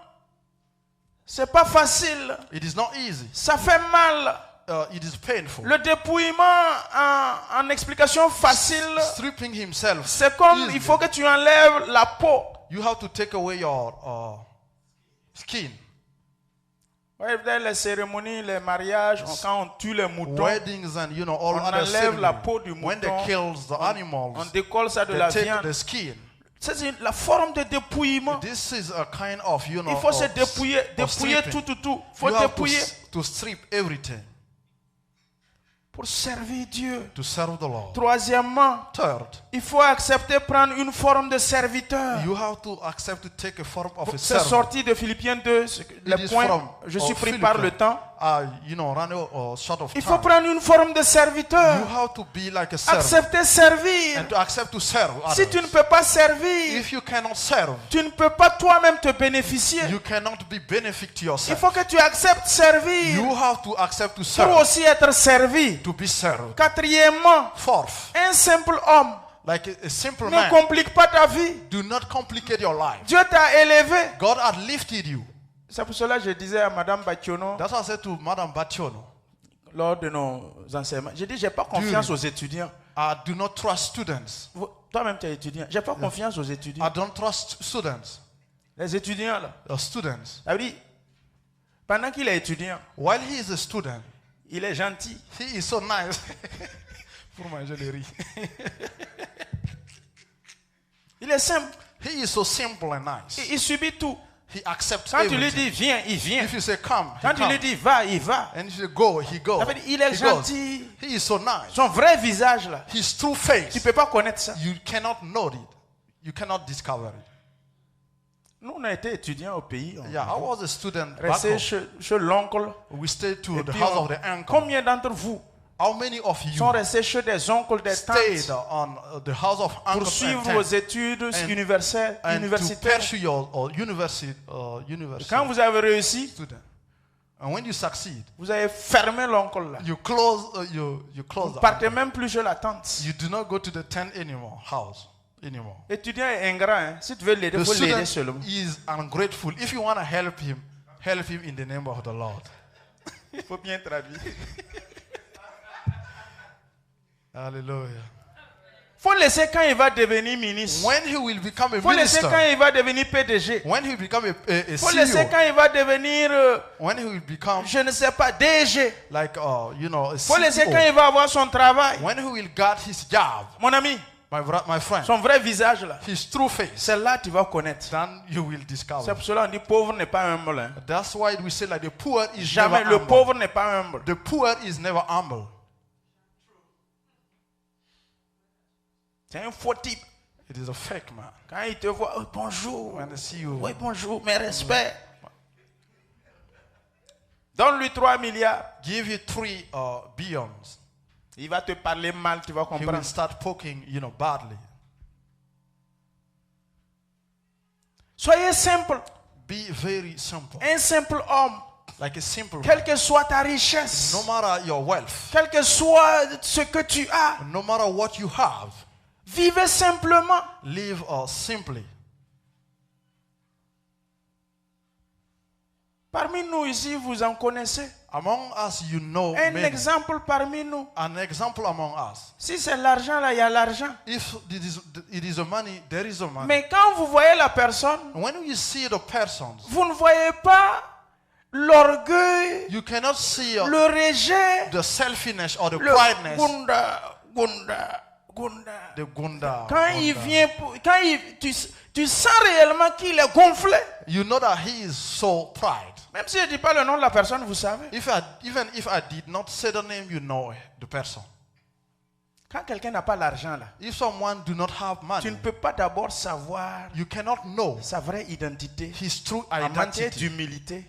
c'est pas facile. It is not easy. Ça fait mal. It is painful. Le dépouillement en explication facile, Stripping himself. c'est comme easily. il faut que tu enlèves la peau. You have to take away your skin. Ouais, dans les cérémonies, les mariages, quand on tue les moutons, weddings and you know all on other enlève la ceremonies, peau du when they mouton, kill the on animals, décolle ça de they la take viande. the skin. C'est la forme de dépouillement. This is a kind of you know. Il faut se of dépouiller stripping. tout. Il faut You have dépouiller to strip everything pour servir Dieu. to serve the Lord. Troisièmement, Third, il faut accepter prendre une forme de serviteur. you have to accept to take a form of a C'est servant. sorti de Philippiens 2, les is points, from- je suis of pris par le Philippians. temps. You know, run short of Il faut time. prendre une forme de serviteur. You have to be like a servant Accepter servir. and to accept to serve Si others. tu ne peux pas servir, If you cannot serve, tu ne peux pas toi-même te bénéficier. you cannot be benefit to Il yourself. faut que tu acceptes servir You have to accept to pour serve, aussi être servi. to be served. Quatrièmement, Fourth, un simple homme like a simple ne man, complique pas ta vie. do not complicate your life. Dieu t'a élevé. God had lifted you. C'est pour cela que je disais à Madame Bationo That's what I said to Madame Bationo. lors de nos enseignements. J'ai dit, j'ai pas confiance aux étudiants. I do not trust students. Toi-même, tu es étudiant. J'ai pas confiance aux étudiants. I don't trust students. Les étudiants, là. Students. Ça veut dire, pendant qu'il est étudiant, While he is a student, il est gentil. he is so nice. Pour ma jolie. Il est simple. He is so simple and nice. Il subit tout. He accepts Quand tu lui everything. dis viens, il vient. If you say come, he Quand tu lui comes. dis va, il va. And if you say go, he goes. Ça veut dire, il est He goes. gentil. He is so nice. Son vrai visage, là. His true Tu face, ne peux pas connaître ça. you cannot know it. You cannot discover it. Nous, on a été étudiants au pays. On Yeah, I was a student back restait home. chez l'oncle. We stayed to Et the puis house on- of the uncle. Combien d'entre vous How many of you sont restés chez des oncles, des stayed tantes on the house of pour uncles suivre and vos tantes études and to universitaires? pursue your university Quand vous avez réussi, student? And when you succeed, vous avez fermé l'oncle là. you close you close Vous the partez uncle. même plus chez la tante. You do not go to the tent anymore house anymore. Étudiant est ingrat. Hein. Si tu veux l'aider, il The faut l'aider student seulement. is ungrateful. If you want to help him in the name of the Lord. Il faut bien traduire. Hallelujah. Il faut laisser quand il va devenir ministre. When he will become a Il faut laisser minister, quand il va devenir PDG. when he will become a Il faut laisser CEO, quand il va devenir, when he will become je ne sais pas, DG. like you know a Il faut laisser quand CEO, il va avoir son travail. when he will get his job, Mon ami, my friend, son vrai visage là, his true face, c'est là que tu vas connaître. then you will C'est discover. pour cela qu'on dit pauvre n'est pas humble. Hein. That's why we say like the poor is Jamais never le humble. pauvre n'est pas humble. The poor is never humble. C'est un faux type. It is a fake man. Quand il te voit, oh, bonjour. When they see you, Oui, bonjour, mes respects. Donne-lui 3 milliards. give you 3 billions, Il va te parler mal, tu vas he will comprendre. start poking badly. Soyez simple. Be very simple, Un simple homme. like a simple man. Quelle que soit ta richesse. No matter your wealth, Quel que soit ce que tu as. no matter what you have, Vivez simplement. live simply. Parmi nous ici, vous en connaissez. Among us, you know Un many. exemple parmi nous. An example among us. Si c'est l'argent, là, il y a l'argent. If it is a money, there is a money. Mais quand vous voyez la personne, When you see the persons, vous ne voyez pas l'orgueil, you cannot see le rejet, the selfishness or the le quietness, gunda. the gunda. Quand il gunda. vient, tu sens réellement qu'il est gonflé. You know that he is so pride. Même si je ne dis pas le nom de la personne, vous savez. Even if I did not say the name, you know the person. Quand quelqu'un n'a pas l'argent là, If someone do not have tu ne money, peux pas d'abord savoir you cannot know sa vraie identité. his true En matière identity. d'humilité,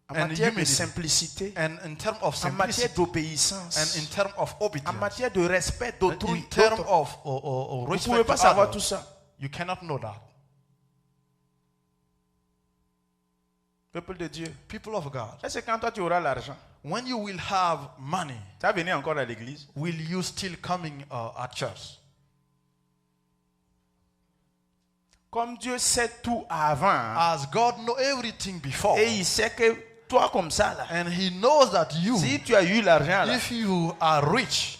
en And matière de humility. simplicité, And in terms of en matière simplicity, d'obéissance, and in terms of en obedience, matière de respect in d'autrui. terms d'autres. of Vous ne respect pouvez pas to savoir others, tout ça. you cannot know that. Peuple de Dieu. People of God, Est-ce que quand toi tu auras l'argent, when you will have money, tu vas venir encore à l'église? will you still coming at church? Comme Dieu sait tout avant, hein, As God know everything before, et il sait que toi comme ça là, and He knows that you, si tu as eu l'argent là, if you are rich,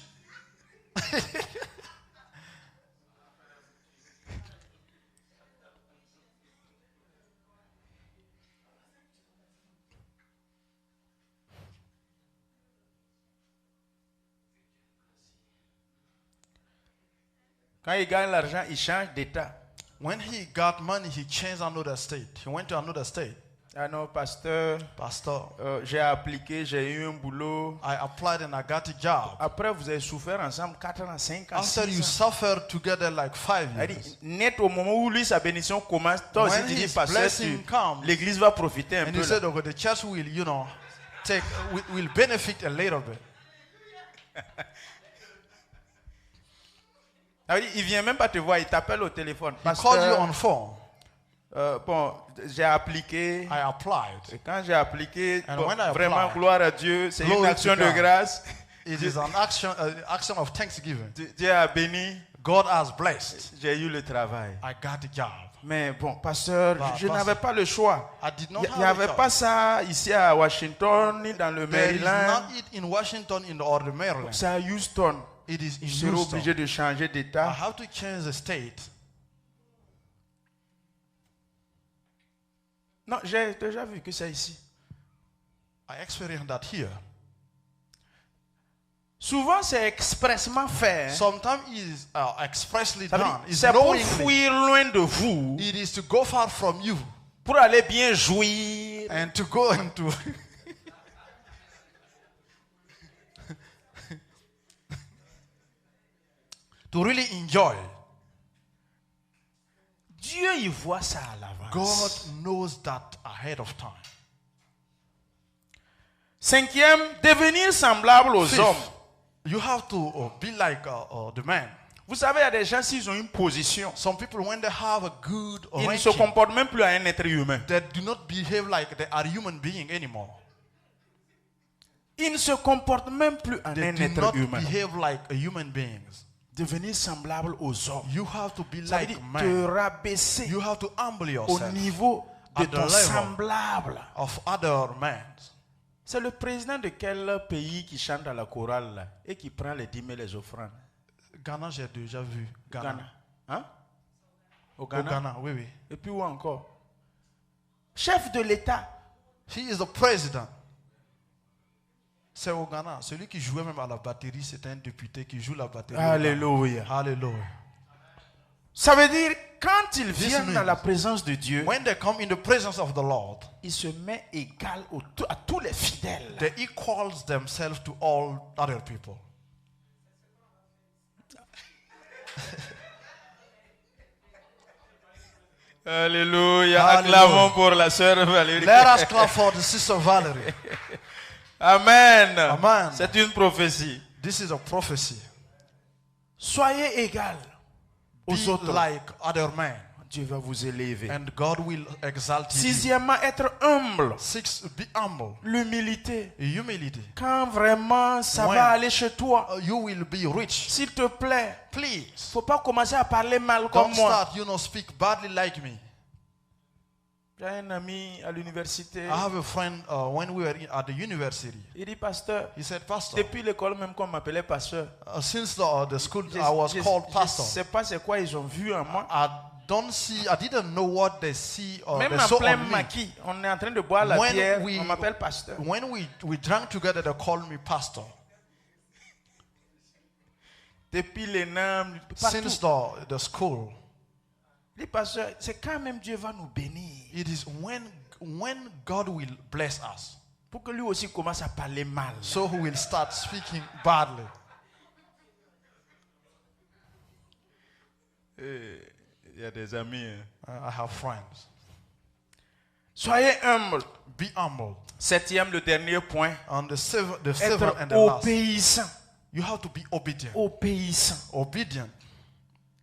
Quand il gagne l'argent, il change d'état. When he got money, he changed another state. He went to another state. Ah non, pasteur, Pastor, j'ai appliqué, j'ai eu un boulot. I applied and I got a job. Après, vous avez souffert ensemble 4 ans, 5 ans, After 6 you ans. suffered together like 5 Elle years. dit, net au moment où lui, sa bénédiction commence, toi aussi When tu dis, his pasteur, blessing comes, l'église va profiter un And peu. he là. said, okay, the church will, will benefit a little bit. Elle dit, il vient même pas te voir, il t'appelle au téléphone. He called you Pasteur, on phone. bon, j'ai appliqué. I applied. Et quand j'ai appliqué, And bon, when I vraiment, applied, gloire à Dieu, c'est une glory to action de God. grâce. It is an action of thanksgiving. Dieu a béni, God has blessed. j'ai eu le travail. I got the job. Mais bon, pasteur, Bah, je pasteur, n'avais pas le choix. I did not Il have n'y a avait choice. pas ça ici à Washington, ni dans le There is Maryland. not it in Washington or the Maryland. C'est à Houston. It is in Je serai Houston. obligé de changer I d'état. have to change the state. Non, j'ai déjà vu que c'est ici. I experienced that here. Souvent, c'est expressement fait. Hein. Sometimes it is expressly Ça veut done. dire, It's c'est pour knowingly. fuir loin de vous, It is to go far from you pour aller bien jouir. and to go into to really enjoy. Dieu y voit ça à l'avance. God knows that ahead of time. Cinquième, devenir semblable aux Fifth, hommes. you have to be like the man. Vous savez, il y a des gens, s'ils ont une position, Some people, when they have a good ils ne se ranking, comportent même plus à un être humain. they do not behave like they are human being anymore. Ils ne se comportent même plus en They un do être not humain. behave like a human beings. Devenir semblable aux hommes. You have to be Ça veut like dire man. te rabaisser You have to humble au yourself niveau de at the ton level semblable. of other men. C'est le président de quel pays qui chante à la chorale là, et qui prend les dîmes et les offrandes? Ghana, j'ai déjà vu. Ghana. Hein? Au Au Ghana. Ghana, oui, oui. Et puis où encore? Chef de l'État. He is the president. C'est au Ghana. Celui qui jouait même à la batterie, c'est un député qui joue la batterie. au Ghana. Alléluia. Hallelujah. Ça veut dire, quand ils This viennent means- dans la présence de Dieu, When they come in the presence of the Lord, ils se mettent égal à tous les fidèles. they equals themselves to all other people. Alléluia. Alléluia. Acclamons pour la sœur Valérie. Let us clap for the sister Valerie. Amen. Amen. C'est une prophétie. This is a prophecy. Soyez égal Be aux autres. like other men, Dieu va vous élever. and God will exalt you. Sixièmement, être humble. 6, be humble. L'humilité. Humility. Quand vraiment ça When- va aller chez toi, You will be rich. s'il te plaît, Please, faut pas commencer à parler mal comme don't moi. start, speak badly like me. J'ai un ami à l'université. I have a friend when we were at the university. Il dit, pasteur, He said, Pastor, depuis l'école même qu'on m'appelait pasteur. since the school I was called Je pastor. sais pas c'est quoi ils ont vu en moi. I didn't know what they see or Même they en saw plein on me. maquis, on est en train de boire la When bière, we- on m'appelle pasteur. When we drank together, they called me pastor. Depuis les NAM, Since partout. the school, Il dit, pasteur, c'est quand même Dieu va nous bénir. it is when God will bless us, Pour que lui aussi commence à parler mal. so he will start speaking badly. Il y a des amis. Hein. I have friends. Soyez humble. Be humble. Septième, le dernier point. On the seventh and Être the last, obéissant. you have to be obedient. Obéissant. Obedient.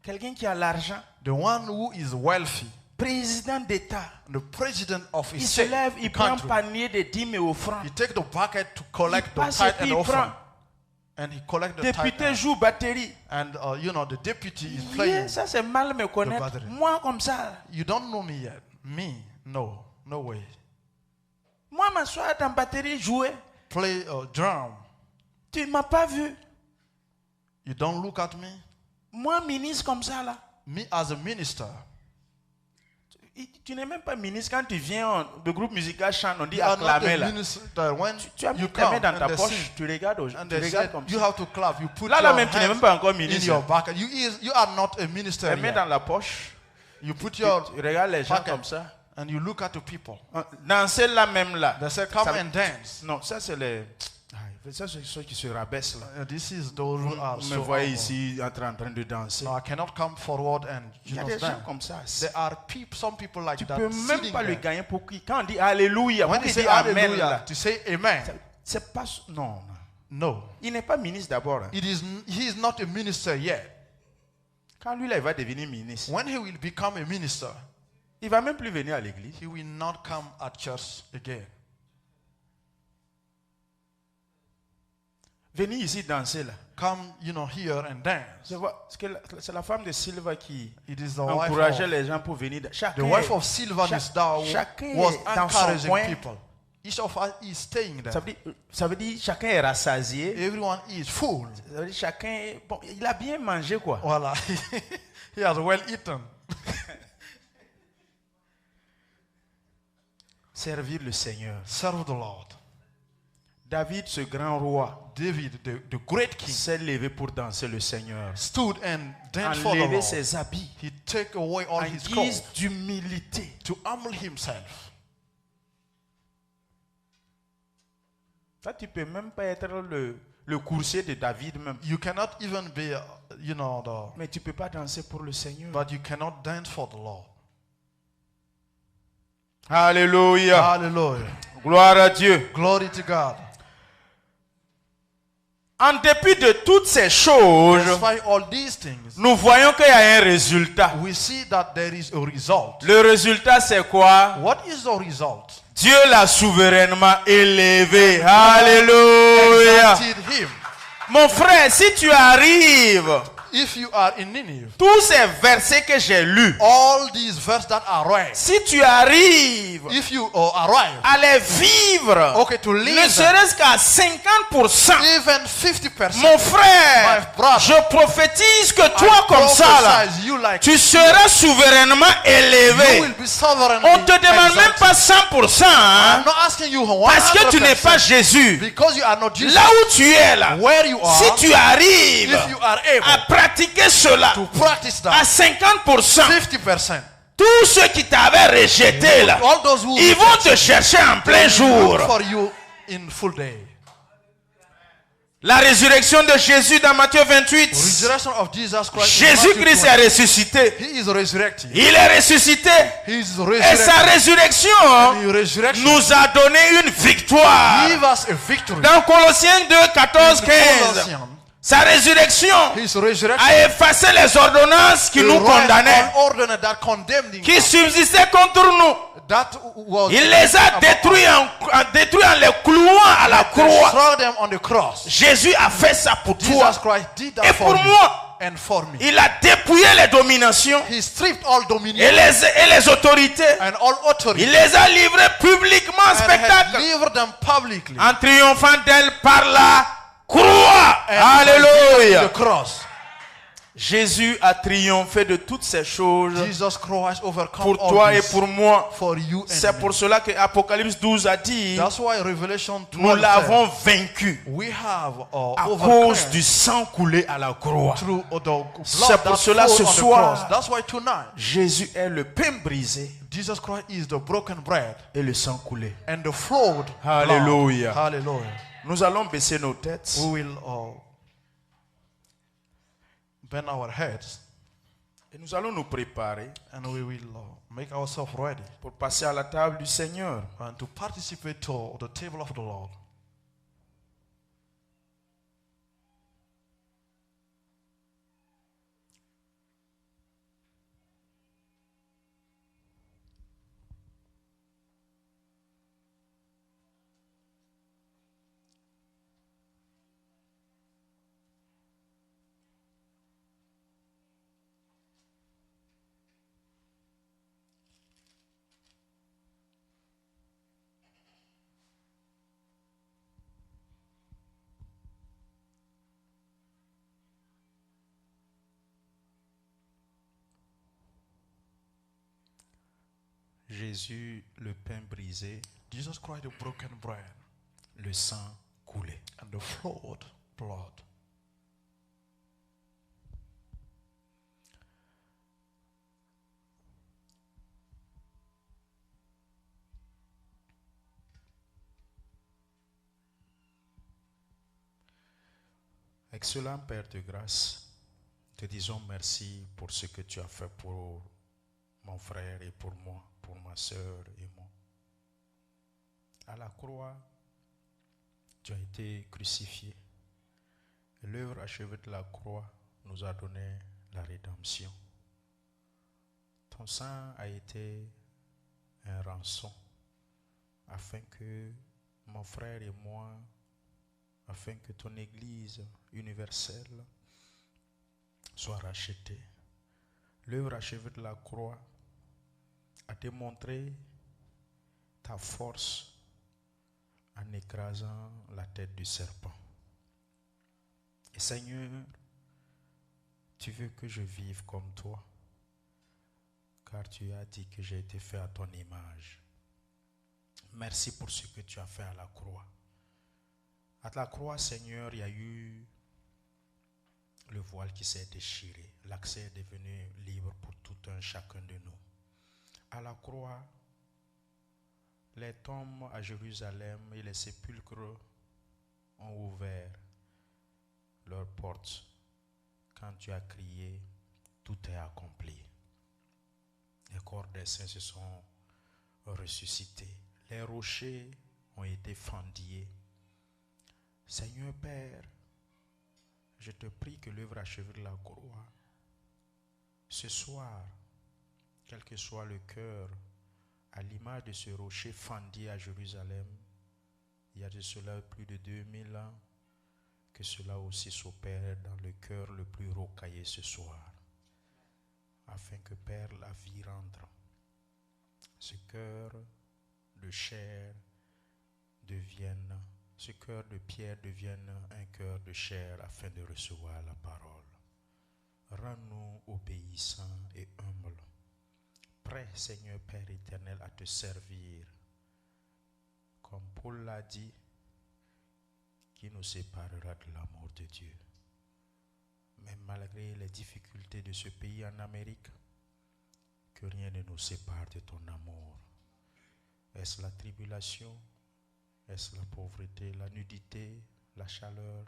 Quelqu'un qui a l'argent, The one who is wealthy, président d'État, the president of il his se lève, il prend un country, panier de dîmes et offrandes. he take the bucket to collect Il the passe tithe et and puis il offering, prend. and he collect the Député tithe. joue batterie. And the deputy is playing. Yeah, ça c'est mal me connaître. battery. Moi comme ça, You don't know me yet. Me, no way. moi m'asseoir dans batterie jouer. Play a drum. Tu m'as pas vu. You don't look at me. Moi ministre comme ça là. Me as a minister, Tu n'es même pas ministre. Quand tu viens, le groupe musical chante, on dit You are not acclamer a là. minister. When Tu as you mis ta main come dans and ta they poche, sing, tu regardes, and tu they regardes say, comme you ça. have to clap. You put Là your même, tu n'es même pas encore in ministre. your back. You are not a minister Tu mets yet. dans la poche, You put tu your regardes les gens pocket comme ça. and you look at the people. Danser là même là. They say, come Ça- and dance. Non, ça c'est les... Ça c'est ceux qui se rabaissent là. This is those who are Vous me so voyez humble. ici en train de danser. No, I cannot come forward and Il y a you des know, gens stand. comme ça. There are some people like Tu that peux même sitting pas le there. gagner pour qui. Quand on dit Alléluia, When pour they qu'il say dit Amen hallelujah, là. to say amen, C'est pas... Non, non. no. Il n'est pas ministre d'abord. Hein. He is not a minister yet. Quand lui là, il va devenir ministre, When he will become a minister, il va même plus venir à l'église. he will not come at church again. Venir ici danser là. Come, here and dance. C'est la femme de Silva qui It is the encourageait wife les gens pour venir. of, Chacun, the wife of Sylvanus that chacun was est dans son encouraging coin. people. Each of us is staying there. ça veut dire chacun est rassasié. Everyone is full. Ça veut dire chacun est, bon, il a bien mangé quoi. Voila. He has well eaten. Servir le Seigneur. Serve the Lord. David, ce grand roi, David, the great king, s'est levé pour danser le Seigneur. stood and danced for the Enlever Lord. ses habits He took away all en his guise clothes d'humilité. to humble himself. Toi, tu peux même pas être le coursier de David même. You cannot even be, Mais tu peux pas danser pour le Seigneur. but you cannot dance for the Lord. Alléluia. Hallelujah. Gloire à Dieu. Glory to God. En dépit de toutes ces choses, Despite all these things, nous voyons qu'il y a un résultat. we see that there is a result. Le résultat, c'est quoi? What is the result? Dieu l'a souverainement élevé. Alléluia. Exalted him. Mon frère, si tu arrives, If you are in Nineveh, tous ces versets que j'ai lus, all these verses that are read, si tu arrives if you arrive, à les vivre, okay, to live ne them, serait-ce qu'à 50%, even 50%, mon frère, My brother, je prophétise que I toi comme ça, là, prophesy you like tu seras souverainement you élevé. will be sovereignly On ne te demande même exalted. pas 100%, hein, I'm not asking you 100%, parce que tu n'es pas Jésus. because you are not Jesus. Là où tu es là, Where you are, si tu arrives if you are able à pratiquer cela to practice à that, 50%, 50%, tous ceux qui t'avaient rejeté là, all those who ils vont te chercher en plein jour. look for you in full day. La résurrection de Jésus dans Matthieu 28. Resurrection of Jesus Christ. in Jésus-Christ Matthew est ressuscité. 20. He is resurrected. Il est ressuscité. He is Et sa resurrected. résurrection The resurrection nous a donné une victoire. give us a victory. Dans Colossiens 2, 14, In 15. Colossians, Sa résurrection His resurrection a effacé les ordonnances qui nous condamnaient, ordinance that condemned him, qui subsistaient contre nous. that was Il les a détruits en les clouant à la croix. destroyed them on the cross. Jésus a fait ça pour toi. Jesus Christ did that Et for pour you moi, and for me. il a dépouillé les dominations He stripped all et dominion les autorités. and all authority Il les a livrées publiquement en and had spectacle delivered them publicly en triomphant d'elles par la croix. and Alléluia. the cross. Jésus a triomphé de toutes ces choses Jesus Christ overcome pour all toi et this pour moi. for you and C'est me. pour cela que Apocalypse 12 a dit, That's why Revelation 12 nous l'avons said, vaincu we have à overcome cause du sang coulé à la croix. through the C'est blood pour that cela flowed ce on the soir, cross. That's why tonight Jésus est le pain brisé Jesus Christ is the broken bread et le sang coulé. and the flowed Hallelujah. blood. Hallelujah. Nous allons baisser nos têtes. We will bend our heads Et nous allons nous préparer and we will make ourselves ready pour passer à la table du Seigneur. and to participate to the table of the Lord. Jésus, le pain brisé, Jesus Christ, the broken bread, le sang coulé. and the flowed blood. Excellent Père de grâce, te disons merci pour ce que tu as fait pour mon frère et pour moi, pour ma soeur et moi. À la croix, tu as été crucifié. Et l'œuvre achevée de la croix nous a donné la rédemption. Ton sang a été un rançon afin que mon frère et moi, afin que ton Église universelle soit rachetée. L'œuvre achevée de la croix a démontré ta force en écrasant la tête du serpent. Et Seigneur, tu veux que je vive comme toi, car tu as dit que j'ai été fait à ton image. Merci pour ce que tu as fait à la croix. À la croix, Seigneur, il y a eu le voile qui s'est déchiré. L'accès est devenu libre pour tout un chacun de nous. À la croix, les tombes à Jérusalem et les sépulcres ont ouvert leurs portes quand tu as crié, tout est accompli. Les corps des saints se sont ressuscités. Les rochers ont été fendillés. Seigneur Père, je te prie que l'œuvre achevée de la croix, ce soir, quel que soit le cœur, à l'image de ce rocher fendu à Jérusalem, il y a de cela plus de 2000 ans, que cela aussi s'opère dans le cœur le plus rocaillé ce soir, afin que Père, la vie rentre. Ce cœur de chair devienne, ce cœur de pierre devienne un cœur de chair afin de recevoir la parole. Rends-nous obéissants et humbles, prêts, Seigneur Père éternel, à te servir. Comme Paul l'a dit, qui nous séparera de l'amour de Dieu. Mais malgré les difficultés de ce pays en Amérique, que rien ne nous sépare de ton amour. Est-ce la tribulation? Est-ce la pauvreté, la nudité, la chaleur?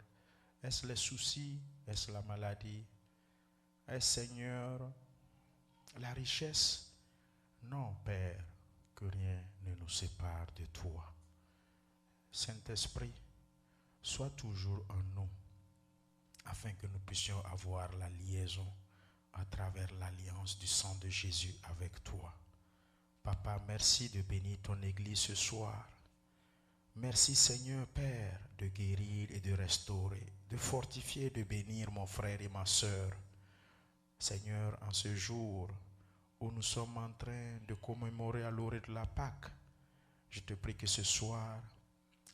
Est-ce les soucis? Est-ce la maladie? Est-ce, Seigneur, la richesse? Non, Père, que rien ne nous sépare de toi. Saint-Esprit, sois toujours en nous, afin que nous puissions avoir la liaison à travers l'alliance du sang de Jésus avec toi. Papa, merci de bénir ton Église ce soir. Merci Seigneur Père de guérir et de restaurer, de fortifier, de bénir mon frère et ma sœur. Seigneur, en ce jour où nous sommes en train de commémorer à l'orée de la Pâque, je te prie que ce soir,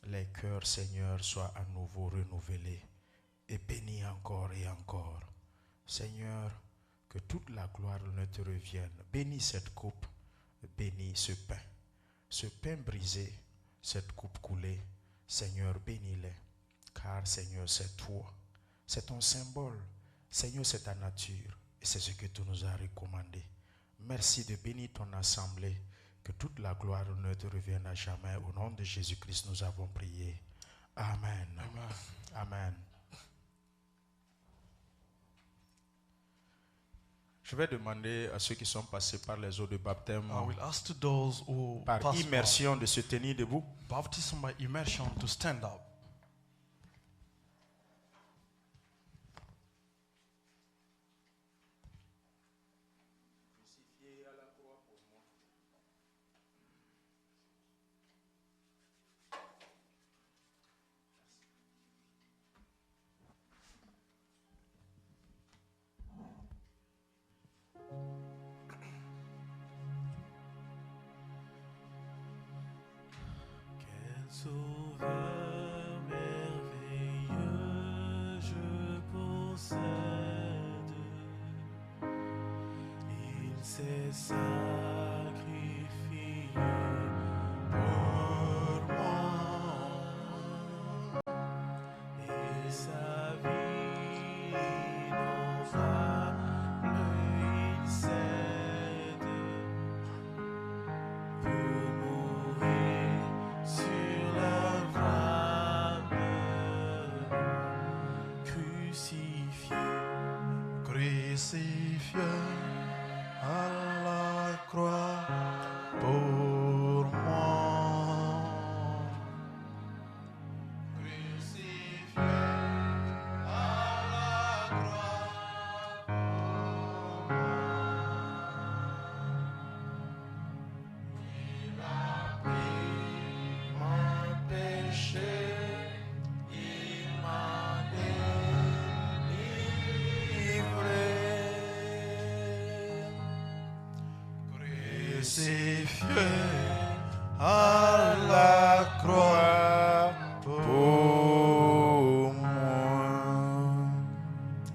les cœurs, Seigneur, soient à nouveau renouvelés et bénis encore et encore. Seigneur, que toute la gloire ne te revienne. Bénis cette coupe, bénis ce pain brisé, cette coupe coulée. Seigneur, bénis-les, car Seigneur, c'est toi, c'est ton symbole. Seigneur, c'est ta nature et c'est ce que tu nous as recommandé. Merci de bénir ton assemblée. Que toute la gloire ne te revienne à jamais. Au nom de Jésus-Christ, nous avons prié. Amen. Amen. Amen. Je vais demander à ceux qui sont passés par les eaux de baptême, I will ask to those who par pass immersion, de se tenir debout. baptism by immersion to stand up. Quel sauveur merveilleux je possède. Il s'est sacrifié Crucifié à la croix pour moi. Crucifié à la croix pour moi. Il a pris mon péché, il m'a crucifié à la croix pour moi.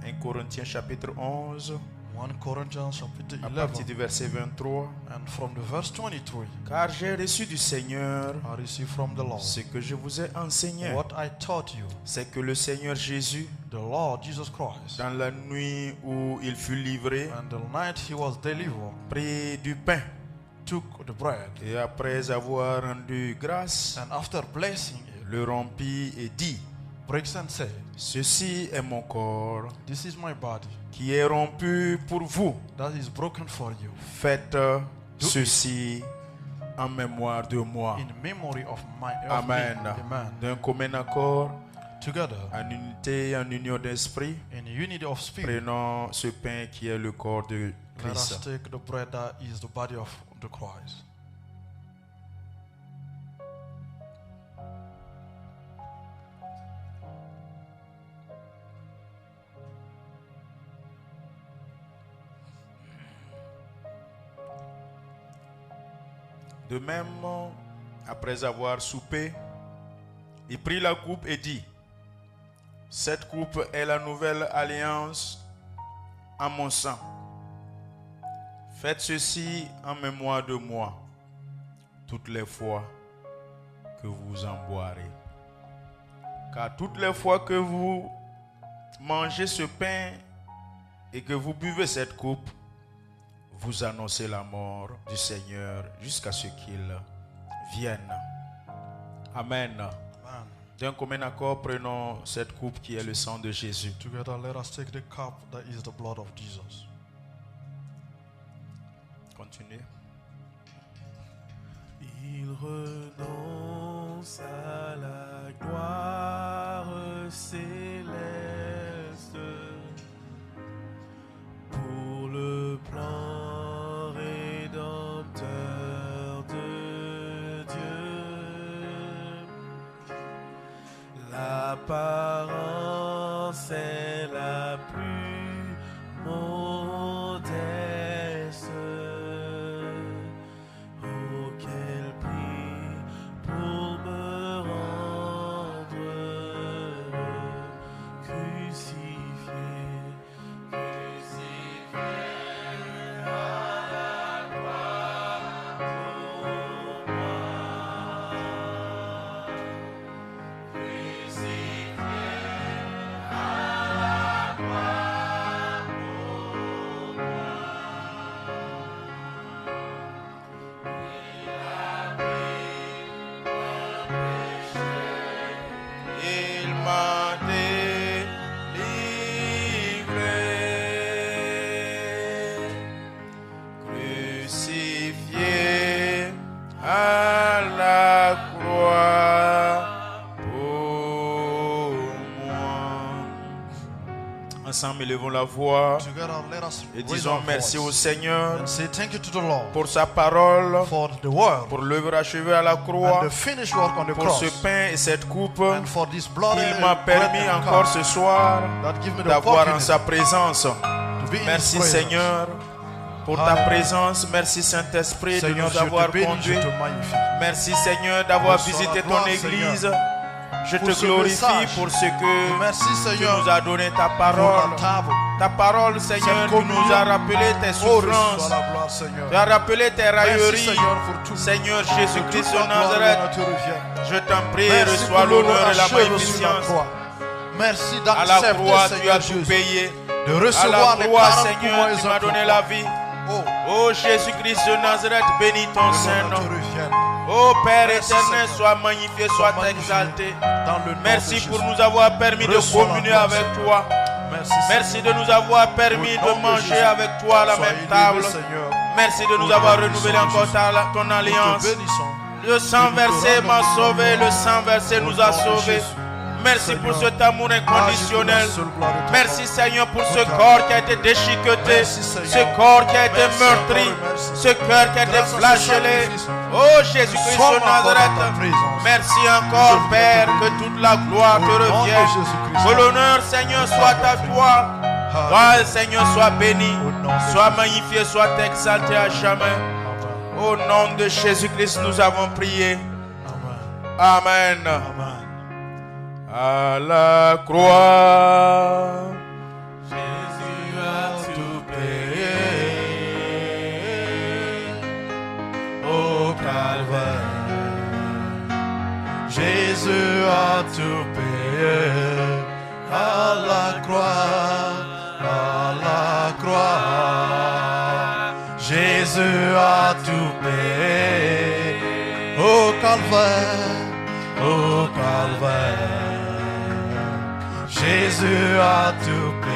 1 Corinthiens chapitre 11, 1 Corinthians chapitre à partir 11 du verset 23. and from the verse 23. Car j'ai reçu du Seigneur I received from the Lord ce que je vous ai enseigné. what I taught you. C'est que le Seigneur Jésus, The Lord Jesus Christ, dans la nuit où il fut livré, and the night he was delivered, prit du pain took the bread, et après avoir rendu grâce, and after blessing it, le rompit et dit: breaks and said, ceci est mon corps this is my body qui est rompu pour vous. that is broken for you. Faites ceci en mémoire de moi. In memory of my Amen. Amen. D'un commun accord, Together en unité, en union d'esprit, in unity of spirit, prenons ce pain qui est le corps de let us Christ. take the bread that is the body of the Christ. De même, après avoir soupé, il prit la coupe et dit: cette coupe est la nouvelle alliance en mon sang. Faites ceci en mémoire de moi toutes les fois que vous en boirez. Car toutes les fois que vous mangez ce pain et que vous buvez cette coupe, vous annoncez la mort du Seigneur jusqu'à ce qu'il vienne. Amen. Amen. D'un commun accord, prenons cette coupe qui est le sang de Jésus. Together let us take the cup that is the blood of Jesus. Continuez. Il renonce à la gloire céleste pour le plan rédempteur de Dieu. L'apparence est la plus modeste. Oh, quel prix pour me rendre heureux, crucifié, crucifié à la croix pour moi. Crucifié à la croix pour moi. Il a pris mon péché. Il m'a délivré, crucifié à la croix pour moi. Ensemble, élevons la voix Together let us et raise disons our merci au voice Seigneur and say thank you to the Lord pour sa parole, for the word pour l'œuvre achevée à la croix, and the finished work on the pour cross, ce pain et cette coupe and for this blood qu'il and m'a bread permis and encore cup ce soir that give me the d'avoir en opportunity sa présence. to be in Merci His presence. Seigneur pour ta présence. Merci Saint-Esprit de Seigneur, nous je te avoir bénis, je conduits. te magnifie. Merci Seigneur d'avoir Reçois visité la ton gloire, église. Je pour te ce glorifie message. pour ce que Merci tu Seigneur nous as donné ta pour parole. la table. Ta parole Seigneur, Cette tu nous communion. as rappelé tes Oh, reçois souffrances. la gloire Seigneur. Tu as rappelé tes Merci railleries. Seigneur pour tout. Seigneur Que Jésus-Christ toute de la gloire Nazareth, te revienne. je t'en prie, Merci reçois pour l'honneur et la achevé sur la magnificence. croix. Merci À la croix, d'accepter tu as Seigneur tout Jésus payé. de À recevoir la les croix, 40 Seigneur, pour tu moi m'as donné la vie. Oh, Oh Jésus-Christ de Nazareth, bénis ton que Saint l'honneur te nom. revienne. Oh Père Merci, éternel, Seigneur. sois magnifié, sois Sois magnifié exalté. Dans le nom Merci de pour Jésus. nous avoir permis de Reçois la communier gloire, avec Seigneur. toi. Merci de nous avoir permis de manger avec toi à la même table. Merci de nous avoir renouvelé encore ton alliance. Le sang versé m'a sauvé, le sang versé nous a sauvés. Merci pour cet amour inconditionnel. Merci Seigneur pour ce corps qui a été déchiqueté, ce corps qui a été meurtri, ce cœur qui a été flagellé. Oh Jésus-Christ de Nazareth, merci encore Père, que toute la gloire te revienne. Que l'honneur Seigneur soit à toi. Toi Seigneur sois béni, sois magnifié, sois exalté à jamais. Au nom de Jésus-Christ nous avons prié. Amen. À la croix, Jésus a tout payé. Au calvaire, Jésus a tout payé. À la croix, Jésus a tout payé. Au calvaire, Jésus a tout payé.